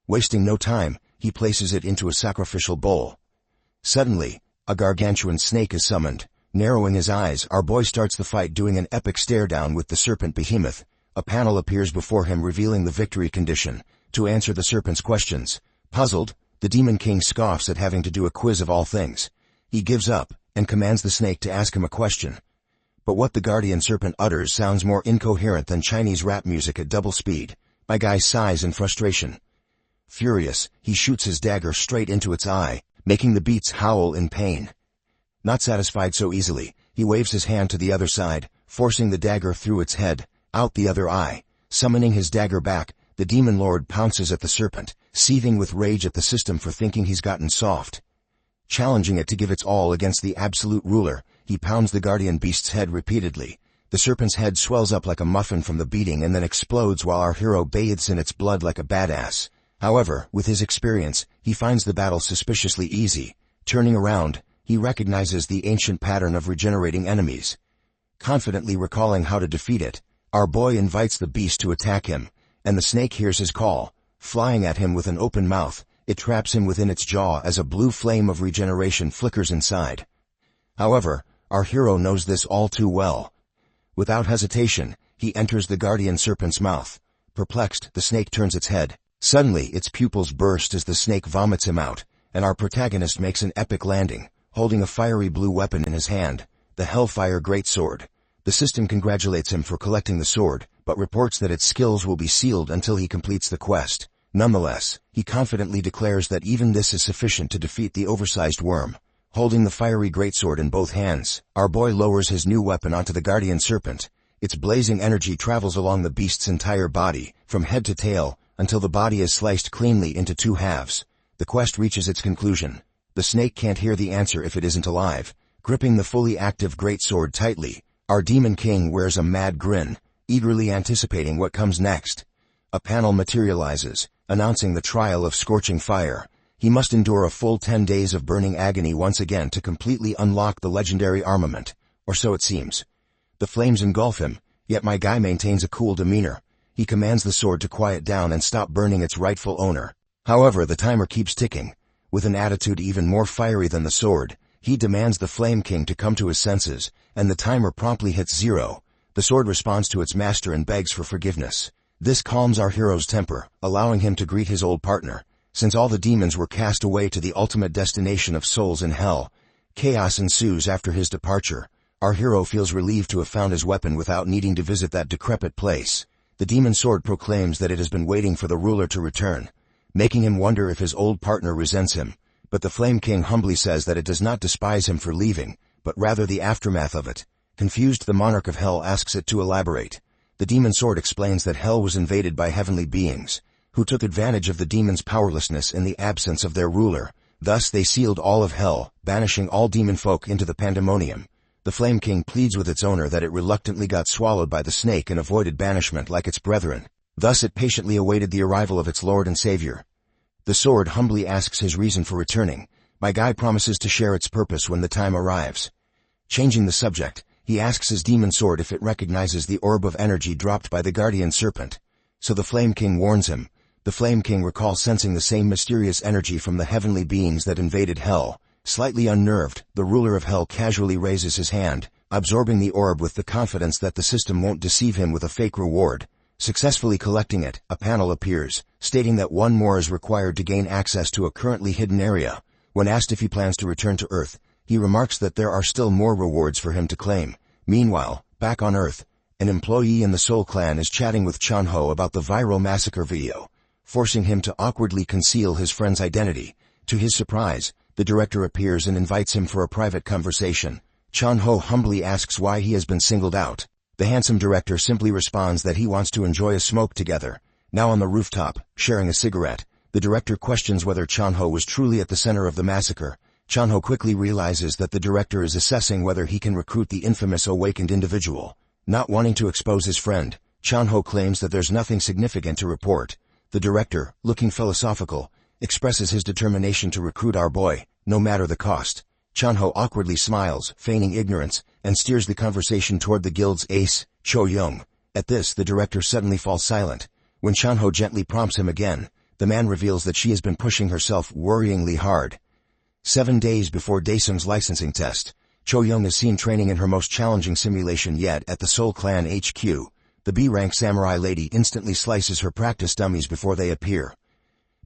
Wasting no time, he places it into a sacrificial bowl. Suddenly, a gargantuan snake is summoned. Narrowing his eyes, our boy starts the fight doing an epic stare-down with the serpent behemoth. A panel appears before him revealing the victory condition. To answer the serpent's questions. Puzzled, the demon king scoffs at having to do a quiz of all things. He gives up, and commands the snake to ask him a question. But what the guardian serpent utters sounds more incoherent than Chinese rap music at double speed. My guy sighs in frustration. Furious, he shoots his dagger straight into its eye, making the beats howl in pain. Not satisfied so easily, he waves his hand to the other side, forcing the dagger through its head, out the other eye. Summoning his dagger back, the demon lord pounces at the serpent, seething with rage at the system for thinking he's gotten soft. Challenging it to give its all against the absolute ruler, he pounds the guardian beast's head repeatedly. The serpent's head swells up like a muffin from the beating and then explodes while our hero bathes in its blood like a badass. However, with his experience, he finds the battle suspiciously easy. Turning around, he recognizes the ancient pattern of regenerating enemies. Confidently recalling how to defeat it, our boy invites the beast to attack him, and the snake hears his call. Flying at him with an open mouth, it traps him within its jaw as a blue flame of regeneration flickers inside. However, Our hero knows this all too well. Without hesitation, he enters the guardian serpent's mouth. Perplexed, the snake turns its head. Suddenly, its pupils burst as the snake vomits him out, and our protagonist makes an epic landing, holding a fiery blue weapon in his hand, the Hellfire Greatsword. The system congratulates him for collecting the sword, but reports that its skills will be sealed until he completes the quest. Nonetheless, he confidently declares that even this is sufficient to defeat the oversized worm. Holding the fiery greatsword in both hands, our boy lowers his new weapon onto the guardian serpent. Its blazing energy travels along the beast's entire body, from head to tail, until the body is sliced cleanly into two halves. The quest reaches its conclusion. The snake can't hear the answer if it isn't alive. Gripping the fully active greatsword tightly, our demon king wears a mad grin, eagerly anticipating what comes next. A panel materializes, announcing the trial of scorching fire. He must endure a full 10 days of burning agony once again to completely unlock the legendary armament, or so it seems. The flames engulf him, yet my guy maintains a cool demeanor. He commands the sword to quiet down and stop burning its rightful owner. However, the timer keeps ticking. With an attitude even more fiery than the sword, he demands the Flame King to come to his senses, and the timer promptly hits 0. The sword responds to its master and begs for forgiveness. This calms our hero's temper, allowing him to greet his old partner. Since all the demons were cast away to the ultimate destination of souls in hell, chaos ensues after his departure. Our hero feels relieved to have found his weapon without needing to visit that decrepit place. The demon sword proclaims that it has been waiting for the ruler to return, making him wonder if his old partner resents him. But the Flame King humbly says that it does not despise him for leaving, but rather the aftermath of it. Confused, the monarch of hell asks it to elaborate. The demon sword explains that hell was invaded by heavenly beings, who took advantage of the demons' powerlessness in the absence of their ruler. Thus they sealed all of hell, banishing all demon folk into the pandemonium. The Flame King pleads with its owner that it reluctantly got swallowed by the snake and avoided banishment like its brethren. Thus it patiently awaited the arrival of its lord and savior. The sword humbly asks his reason for returning. My guy promises to share its purpose when the time arrives. Changing the subject, he asks his demon sword if it recognizes the orb of energy dropped by the guardian serpent. So the Flame King warns him. The Flame King recalls sensing the same mysterious energy from the heavenly beings that invaded hell. Slightly unnerved, the ruler of hell casually raises his hand, absorbing the orb with the confidence that the system won't deceive him with a fake reward. Successfully collecting it, a panel appears, stating that one more is required to gain access to a currently hidden area. When asked if he plans to return to Earth, he remarks that there are still more rewards for him to claim. Meanwhile, back on Earth, an employee in the Soul Clan is chatting with Chanho about the viral massacre video, forcing him to awkwardly conceal his friend's identity. To his surprise, the director appears and invites him for a private conversation. Chanho humbly asks why he has been singled out. The handsome director simply responds that he wants to enjoy a smoke together. Now on the rooftop, sharing a cigarette, the director questions whether Chanho was truly at the center of the massacre. Chanho quickly realizes that the director is assessing whether he can recruit the infamous awakened individual. Not wanting to expose his friend, Chanho claims that there's nothing significant to report. The director, looking philosophical, expresses his determination to recruit our boy, no matter the cost. Chanho awkwardly smiles, feigning ignorance, and steers the conversation toward the guild's ace, Cho Young. At this, the director suddenly falls silent. When Chanho gently prompts him again, the man reveals that she has been pushing herself worryingly hard. 7 days before Daesung's licensing test, Cho Young is seen training in her most challenging simulation yet at the Soul Clan HQ. The B-rank samurai lady instantly slices her practice dummies before they appear.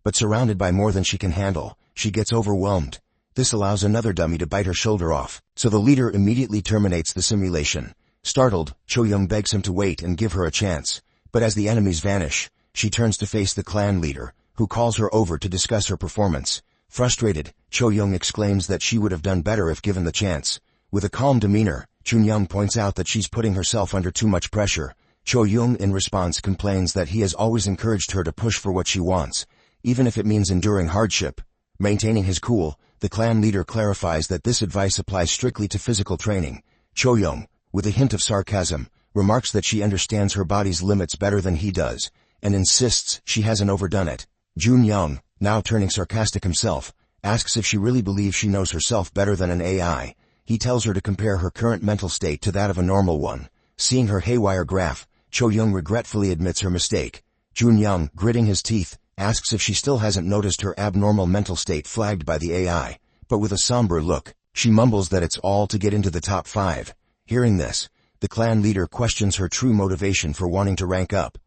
But surrounded by more than she can handle, she gets overwhelmed. This allows another dummy to bite her shoulder off, so the leader immediately terminates the simulation. Startled, Cho Young begs him to wait and give her a chance. But as the enemies vanish, she turns to face the clan leader, who calls her over to discuss her performance. Frustrated, Cho Young exclaims that she would have done better if given the chance. With a calm demeanor, Chun Young points out that she's putting herself under too much pressure. Cho Young in response complains that he has always encouraged her to push for what she wants, even if it means enduring hardship. Maintaining his cool, the clan leader clarifies that this advice applies strictly to physical training. Cho Young, with a hint of sarcasm, remarks that she understands her body's limits better than he does, and insists she hasn't overdone it. Jun Young, now turning sarcastic himself, asks if she really believes she knows herself better than an AI. He tells her to compare her current mental state to that of a normal one. Seeing her haywire graph, Cho Young regretfully admits her mistake. Jun Young, gritting his teeth, asks if she still hasn't noticed her abnormal mental state flagged by the AI, but with a somber look, She mumbles that it's all to get into the top 5. Hearing this, the clan leader questions her true motivation for wanting to rank up.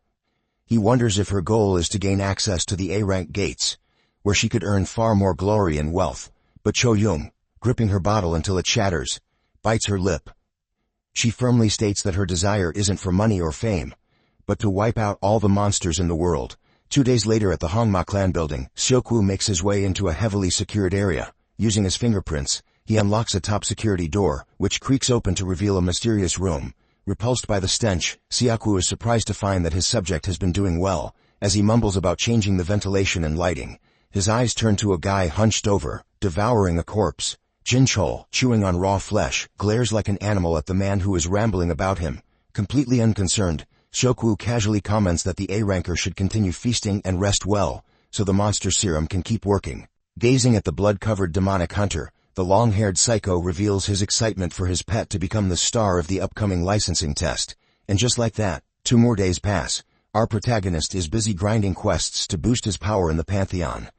He wonders if her goal is to gain access to the A-rank gates, where she could earn far more glory and wealth. But Cho-young, gripping her bottle until it shatters, bites her lip. She firmly states that her desire isn't for money or fame, but to wipe out all the monsters in the world. 2 days later at the Hongma clan building, Seokwoo makes his way into a heavily secured area. Using his fingerprints, he unlocks a top security door, which creaks open to reveal a mysterious room. Repulsed by the stench, Seokwoo is surprised to find that his subject has been doing well. As he mumbles about changing the ventilation and lighting, his eyes turn to a guy hunched over, devouring a corpse. Jinchul, chewing on raw flesh, glares like an animal at the man who is rambling about him. Completely unconcerned, Seokwoo casually comments that the A-ranker should continue feasting and rest well, so the monster serum can keep working. Gazing at the blood-covered demonic hunter, the long-haired psycho reveals his excitement for his pet to become the star of the upcoming licensing test. And just like that, 2 more days pass. Our protagonist is busy grinding quests to boost his power in the Pantheon.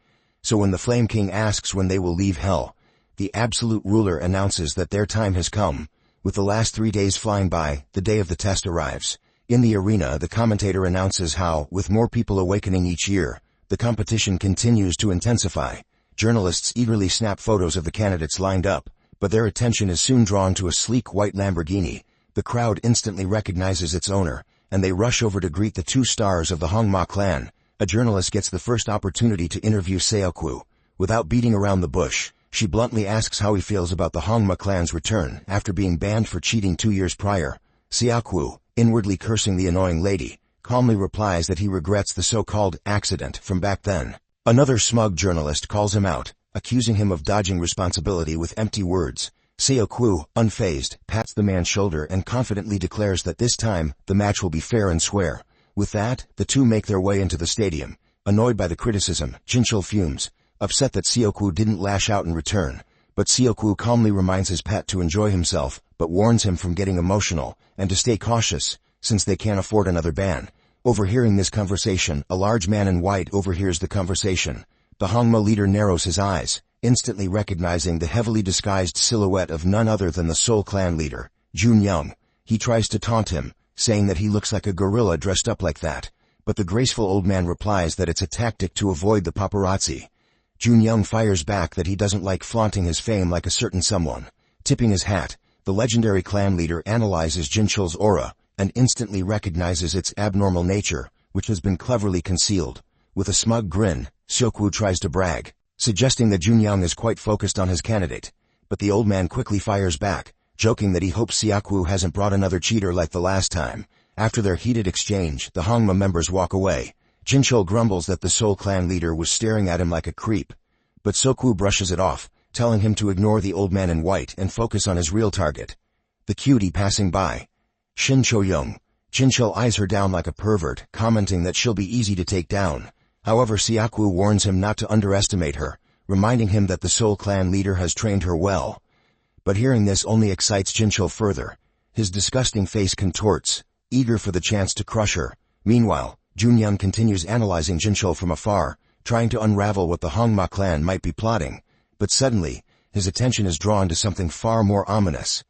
So when the Flame King asks when they will leave Hell, the absolute ruler announces that their time has come. With the last 3 days flying by, the day of the test arrives. In the arena, the commentator announces how, with more people awakening each year, the competition continues to intensify. Journalists eagerly snap photos of the candidates lined up, but their attention is soon drawn to a sleek white Lamborghini. The crowd instantly recognizes its owner, and they rush over to greet the 2 stars of the Hongma clan. A journalist gets the first opportunity to interview Seokwoo. Without beating around the bush, she bluntly asks how he feels about the Hongma clan's return after being banned for cheating 2 years prior. Seokwoo, inwardly cursing the annoying lady, calmly replies that he regrets the so-called accident from back then. Another smug journalist calls him out, accusing him of dodging responsibility with empty words. Seokwoo, unfazed, pats the man's shoulder and confidently declares that this time, the match will be fair and square. With that, the 2 make their way into the stadium. Annoyed by the criticism, Jinchul fumes, upset that Seokwoo didn't lash out in return. But Seokwoo calmly reminds his pet to enjoy himself, but warns him from getting emotional, and to stay cautious, since they can't afford another ban. Overhearing this conversation, a large man in white overhears the conversation. The Hongma leader narrows his eyes, instantly recognizing the heavily disguised silhouette of none other than the Seoul clan leader, Junyoung. He tries to taunt him, saying that he looks like a gorilla dressed up like that, but the graceful old man replies that it's a tactic to avoid the paparazzi. Junyoung fires back that he doesn't like flaunting his fame like a certain someone. Tipping his hat, the legendary clan leader analyzes Jinchul's aura, and instantly recognizes its abnormal nature, which has been cleverly concealed. With a smug grin, Seokwoo tries to brag, suggesting that Junyoung is quite focused on his candidate. But the old man quickly fires back, joking that he hopes Seokwoo hasn't brought another cheater like the last time. After their heated exchange, the Hongma members walk away. Jinchul grumbles that the Seoul clan leader was staring at him like a creep. But Seokwoo brushes it off, telling him to ignore the old man in white and focus on his real target. The cutie passing by, Shin Cho-young. Jinchul eyes her down like a pervert, commenting that she'll be easy to take down. However, Seokwoo warns him not to underestimate her, reminding him that the Seoul clan leader has trained her well. But hearing this only excites Jinchul further. His disgusting face contorts, eager for the chance to crush her. Meanwhile, Junyoung continues analyzing Jinchul from afar, trying to unravel what the Hongma clan might be plotting. But suddenly, his attention is drawn to something far more ominous.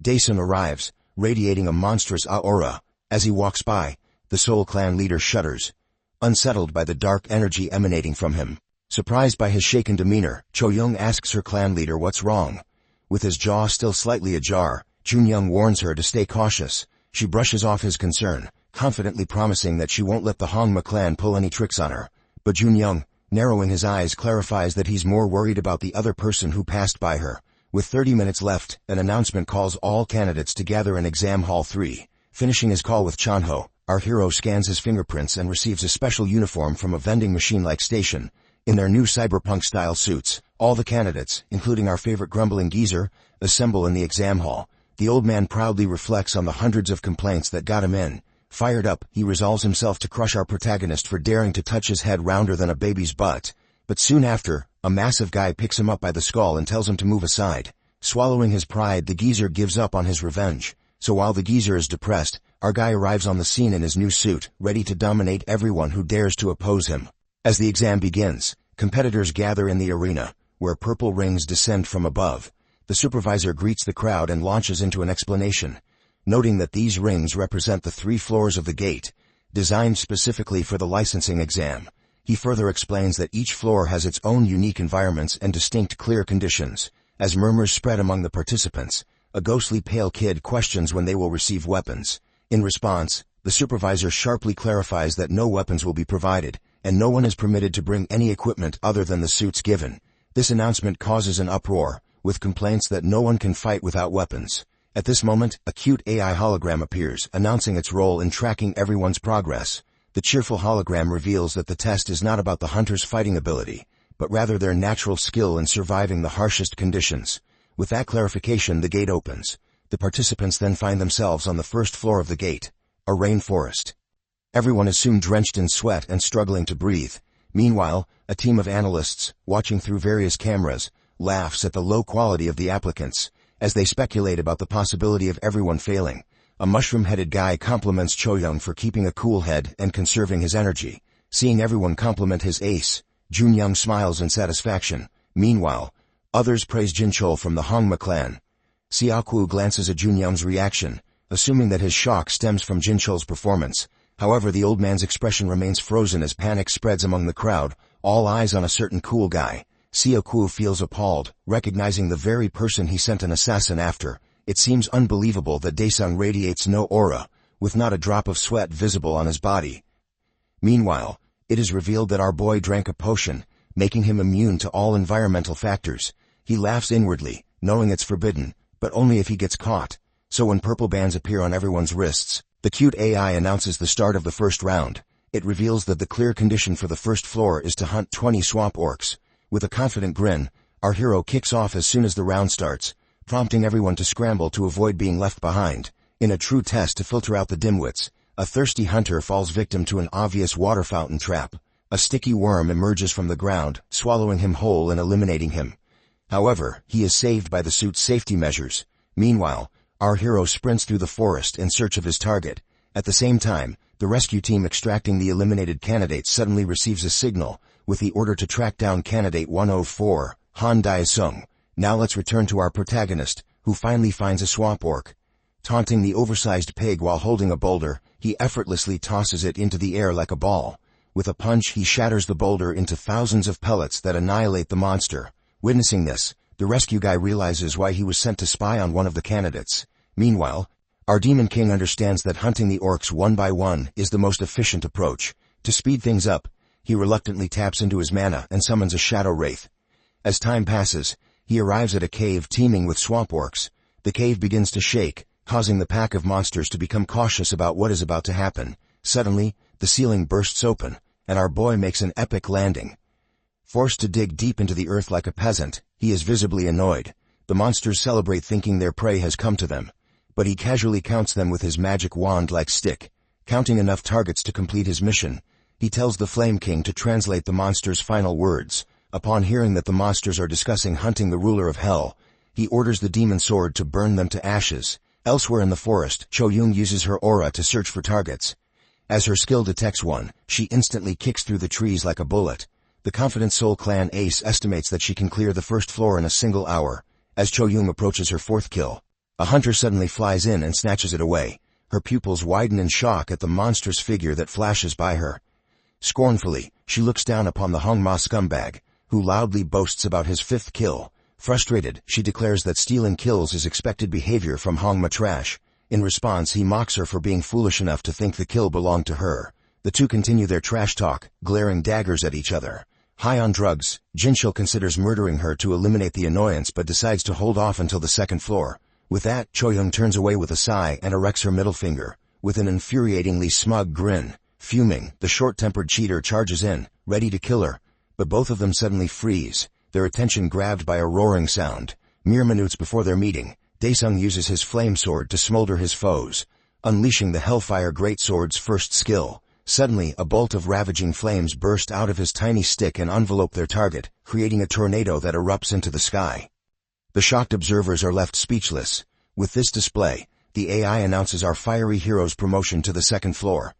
Daesun arrives, radiating a monstrous aura. As he walks by, the Seoul clan leader shudders, unsettled by the dark energy emanating from him. Surprised by his shaken demeanor, Cho-young asks her clan leader what's wrong. With his jaw still slightly ajar, Junyoung warns her to stay cautious. She brushes off his concern, confidently promising that she won't let the Hongma clan pull any tricks on her. But Junyoung, narrowing his eyes, clarifies that he's more worried about the other person who passed by her. With 30 minutes left, an announcement calls all candidates to gather in Exam Hall 3. Finishing his call with Chanho, our hero scans his fingerprints and receives a special uniform from a vending machine-like station. In their new cyberpunk-style suits, all the candidates, including our favorite grumbling geezer, assemble in the exam hall. The old man proudly reflects on the hundreds of complaints that got him in. Fired up, he resolves himself to crush our protagonist for daring to touch his head rounder than a baby's butt. But soon after, a massive guy picks him up by the skull and tells him to move aside. Swallowing his pride, the geezer gives up on his revenge. So while the geezer is depressed, our guy arrives on the scene in his new suit, ready to dominate everyone who dares to oppose him. As the exam begins, competitors gather in the arena, where purple rings descend from above. The supervisor greets the crowd and launches into an explanation, noting that these rings represent the 3 floors of the gate, designed specifically for the licensing exam. He further explains that each floor has its own unique environments and distinct clear conditions. As murmurs spread among the participants, a ghostly pale kid questions when they will receive weapons. In response, the supervisor sharply clarifies that no weapons will be provided, and no one is permitted to bring any equipment other than the suits given. This announcement causes an uproar, with complaints that no one can fight without weapons. At this moment, a cute AI hologram appears, announcing its role in tracking everyone's progress. The cheerful hologram reveals that the test is not about the hunter's fighting ability, but rather their natural skill in surviving the harshest conditions. With that clarification, the gate opens. The participants then find themselves on the first floor of the gate, a rainforest. Everyone is soon drenched in sweat and struggling to breathe. Meanwhile, a team of analysts, watching through various cameras, laughs at the low quality of the applicants, as they speculate about the possibility of everyone failing. A mushroom-headed guy compliments Choyoung for keeping a cool head and conserving his energy. Seeing everyone compliment his ace, Junyoung smiles in satisfaction. Meanwhile, others praise Jinchul from the Hongma clan. Xiaoku glances at Junyoung's reaction, assuming that his shock stems from Jinchul's performance. However, the old man's expression remains frozen as panic spreads among the crowd, all eyes on a certain cool guy. Xiaoku feels appalled, recognizing the very person he sent an assassin after. It seems unbelievable that Daesung radiates no aura, with not a drop of sweat visible on his body. Meanwhile, it is revealed that our boy drank a potion, making him immune to all environmental factors. He laughs inwardly, knowing it's forbidden, but only if he gets caught. So when purple bands appear on everyone's wrists, the cute AI announces the start of the first round. It reveals that the clear condition for the first floor is to hunt 20 swamp orcs. With a confident grin, our hero kicks off as soon as the round starts, prompting everyone to scramble to avoid being left behind. In a true test to filter out the dimwits, a thirsty hunter falls victim to an obvious water fountain trap. A sticky worm emerges from the ground, swallowing him whole and eliminating him. However, he is saved by the suit's safety measures. Meanwhile, our hero sprints through the forest in search of his target. At the same time, the rescue team extracting the eliminated candidate suddenly receives a signal, with the order to track down candidate 104, Han Dae-sung. Now let's return to our protagonist, who finally finds a swamp orc. Taunting the oversized pig while holding a boulder, he effortlessly tosses it into the air like a ball. With a punch, he shatters the boulder into thousands of pellets that annihilate the monster. Witnessing this, the rescue guy realizes why he was sent to spy on one of the candidates. Meanwhile, our Demon King understands that hunting the orcs one by one is the most efficient approach. To speed things up, he reluctantly taps into his mana and summons a shadow wraith. As time passes, he arrives at a cave teeming with swamp orcs. The cave begins to shake, causing the pack of monsters to become cautious about what is about to happen. Suddenly, the ceiling bursts open, and our boy makes an epic landing. Forced to dig deep into the earth like a peasant, he is visibly annoyed. The monsters celebrate thinking their prey has come to them, but he casually counts them with his magic wand-like stick. Counting enough targets to complete his mission, he tells the Flame King to translate the monster's final words. Upon hearing that the monsters are discussing hunting the ruler of hell, he orders the demon sword to burn them to ashes. Elsewhere in the forest, Choyoung uses her aura to search for targets. As her skill detects one, she instantly kicks through the trees like a bullet. The confident Soul Clan ace estimates that she can clear the first floor in a single hour. As Choyoung approaches her fourth kill, a hunter suddenly flies in and snatches it away. Her pupils widen in shock at the monstrous figure that flashes by her. Scornfully, she looks down upon the Hongma scumbag, who loudly boasts about his fifth kill. Frustrated, she declares that stealing kills is expected behavior from Hongma trash. In response, he mocks her for being foolish enough to think the kill belonged to her. The two continue their trash talk, glaring daggers at each other. High on drugs, Jinchul considers murdering her to eliminate the annoyance but decides to hold off until the second floor. With that, Choyoung turns away with a sigh and erects her middle finger, with an infuriatingly smug grin. Fuming, the short-tempered cheater charges in, ready to kill her, but both of them suddenly freeze, their attention grabbed by a roaring sound. Mere minutes before their meeting, Daesung uses his flame sword to smolder his foes, unleashing the Hellfire Greatsword's first skill. Suddenly, a bolt of ravaging flames burst out of his tiny stick and envelope their target, creating a tornado that erupts into the sky. The shocked observers are left speechless. With this display, the AI announces our fiery hero's promotion to the second floor.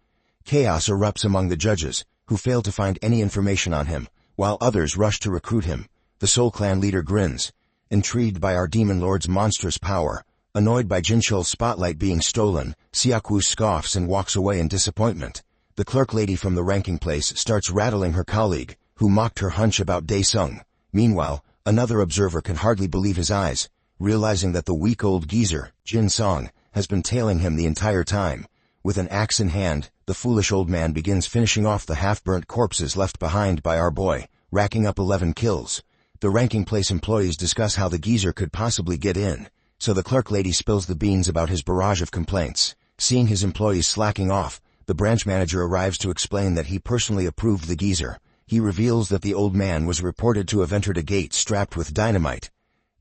Chaos erupts among the judges, who fail to find any information on him, while others rush to recruit him. The Soul Clan leader grins, Intrigued by our demon lord's monstrous power, annoyed by Jinchul's spotlight being stolen, Xiaoku scoffs and walks away in disappointment. The clerk lady from the ranking place starts rattling her colleague, who mocked her hunch about Daesung. Meanwhile, another observer can hardly believe his eyes, realizing that the weak old geezer, Jin Song, has been tailing him the entire time. With an axe in hand, the foolish old man begins finishing off the half-burnt corpses left behind by our boy, racking up 11 kills. The ranking place employees discuss how the geezer could possibly get in, so the clerk lady spills the beans about his barrage of complaints. Seeing his employees slacking off, the branch manager arrives to explain that he personally approved the geezer. He reveals that the old man was reported to have entered a gate strapped with dynamite.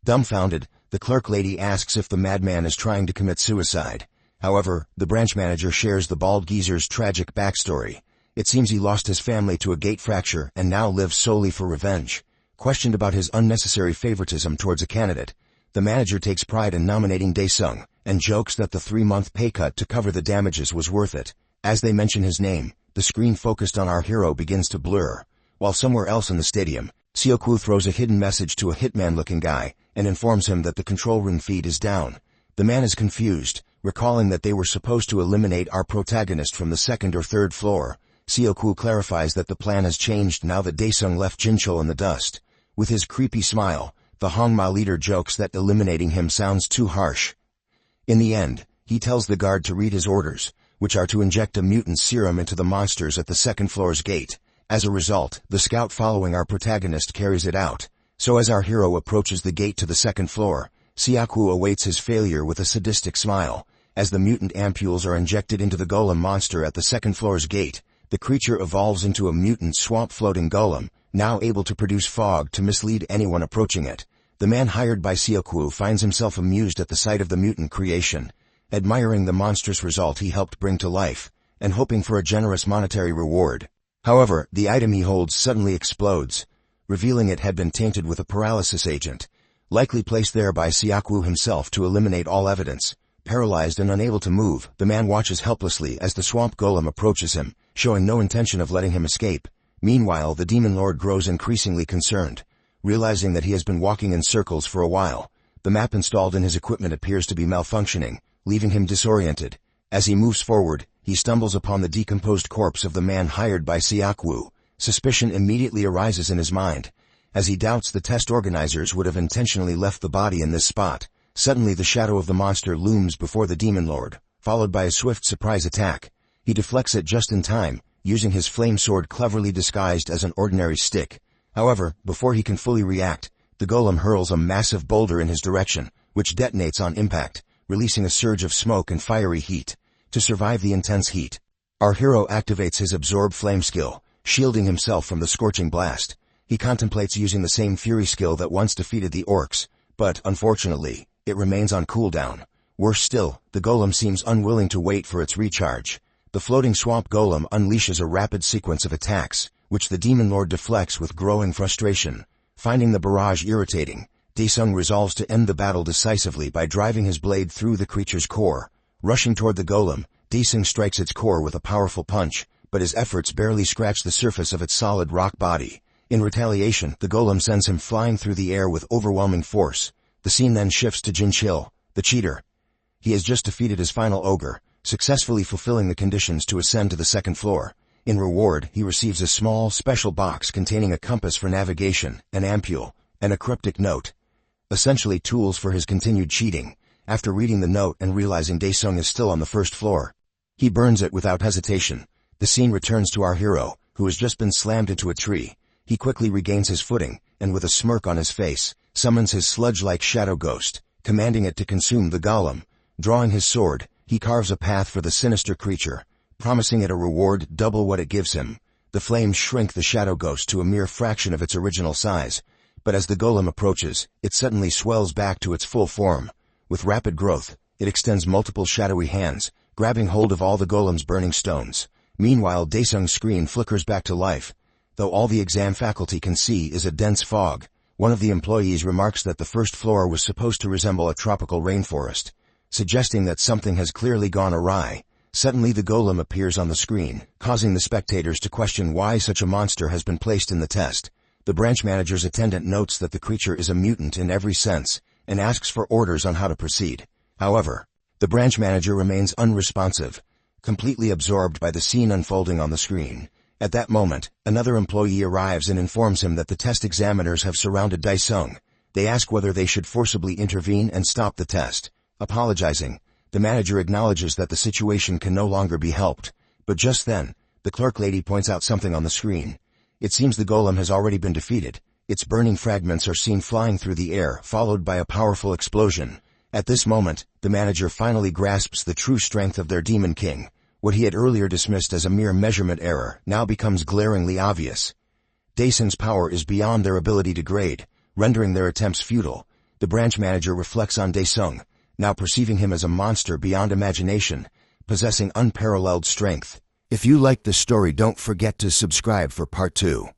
Dumbfounded, the clerk lady asks if the madman is trying to commit suicide. However, the branch manager shares the bald geezer's tragic backstory. It seems he lost his family to a gate fracture and now lives solely for revenge. Questioned about his unnecessary favoritism towards a candidate, the manager takes pride in nominating Daesung, and jokes that the 3-month pay cut to cover the damages was worth it. As they mention his name, the screen focused on our hero begins to blur. While somewhere else in the stadium, Xiaoku throws a hidden message to a hitman-looking guy, and informs him that the control room feed is down. The man is confused, recalling that they were supposed to eliminate our protagonist from the 2nd or 3rd floor. Xiaoku clarifies that the plan has changed now that Daesung left Jinchul in the dust. With his creepy smile, the Hongma leader jokes that eliminating him sounds too harsh. In the end, he tells the guard to read his orders, which are to inject a mutant serum into the monsters at the 2nd floor's gate. As a result, the scout following our protagonist carries it out. So as our hero approaches the gate to the 2nd floor, Xiaoku awaits his failure with a sadistic smile. As the mutant ampules are injected into the golem monster at the 2nd floor's gate, the creature evolves into a mutant swamp-floating golem, now able to produce fog to mislead anyone approaching it. The man hired by Xiaoku finds himself amused at the sight of the mutant creation, admiring the monstrous result he helped bring to life, and hoping for a generous monetary reward. However, the item he holds suddenly explodes, revealing it had been tainted with a paralysis agent, likely placed there by Xiaoku himself to eliminate all evidence. Paralyzed and unable to move, the man watches helplessly as the swamp golem approaches him, showing no intention of letting him escape. Meanwhile, the demon lord grows increasingly concerned, realizing that he has been walking in circles for a while. The map installed in his equipment appears to be malfunctioning, leaving him disoriented. As he moves forward, he stumbles upon the decomposed corpse of the man hired by Xiaoku. Suspicion immediately arises in his mind, as he doubts the test organizers would have intentionally left the body in this spot. Suddenly the shadow of the monster looms before the demon lord, followed by a swift surprise attack. He deflects it just in time, using his flame sword cleverly disguised as an ordinary stick. However, before he can fully react, the golem hurls a massive boulder in his direction, which detonates on impact, releasing a surge of smoke and fiery heat. To survive the intense heat, our hero activates his absorb flame skill, shielding himself from the scorching blast. He contemplates using the same fury skill that once defeated the orcs, but, unfortunately, it remains on cooldown. Worse still, the golem seems unwilling to wait for its recharge. The floating swamp golem unleashes a rapid sequence of attacks, which the demon lord deflects with growing frustration. Finding the barrage irritating, Daesung resolves to end the battle decisively by driving his blade through the creature's core. Rushing toward the golem, Daesung strikes its core with a powerful punch, but his efforts barely scratch the surface of its solid rock body. In retaliation, the golem sends him flying through the air with overwhelming force. The scene then shifts to Jinchul, the cheater. He has just defeated his final ogre, successfully fulfilling the conditions to ascend to the 2nd floor. In reward, he receives a small, special box containing a compass for navigation, an ampule, and a cryptic note. Essentially tools for his continued cheating. After reading the note and realizing Daesung is still on the 1st floor, he burns it without hesitation. The scene returns to our hero, who has just been slammed into a tree. He quickly regains his footing, and with a smirk on his face, summons his sludge-like shadow ghost, commanding it to consume the golem. Drawing his sword, he carves a path for the sinister creature, promising it a reward double what it gives him. The flames shrink the shadow ghost to a mere fraction of its original size, but as the golem approaches, it suddenly swells back to its full form. With rapid growth, it extends multiple shadowy hands, grabbing hold of all the golem's burning stones. Meanwhile, Daesung's screen flickers back to life, though all the exam faculty can see is a dense fog. One of the employees remarks that the 1st floor was supposed to resemble a tropical rainforest, suggesting that something has clearly gone awry. Suddenly the golem appears on the screen, causing the spectators to question why such a monster has been placed in the test. The branch manager's attendant notes that the creature is a mutant in every sense, and asks for orders on how to proceed. However, the branch manager remains unresponsive, completely absorbed by the scene unfolding on the screen. At that moment, another employee arrives and informs him that the test examiners have surrounded Daesung. They ask whether they should forcibly intervene and stop the test. Apologizing, the manager acknowledges that the situation can no longer be helped. But just then, the clerk lady points out something on the screen. It seems the golem has already been defeated. Its burning fragments are seen flying through the air, followed by a powerful explosion. At this moment, the manager finally grasps the true strength of their demon king. What he had earlier dismissed as a mere measurement error now becomes glaringly obvious. Daesung's power is beyond their ability to grade, rendering their attempts futile. The branch manager reflects on Daesung, now perceiving him as a monster beyond imagination, possessing unparalleled strength. If you liked the story, don't forget to subscribe for part 2.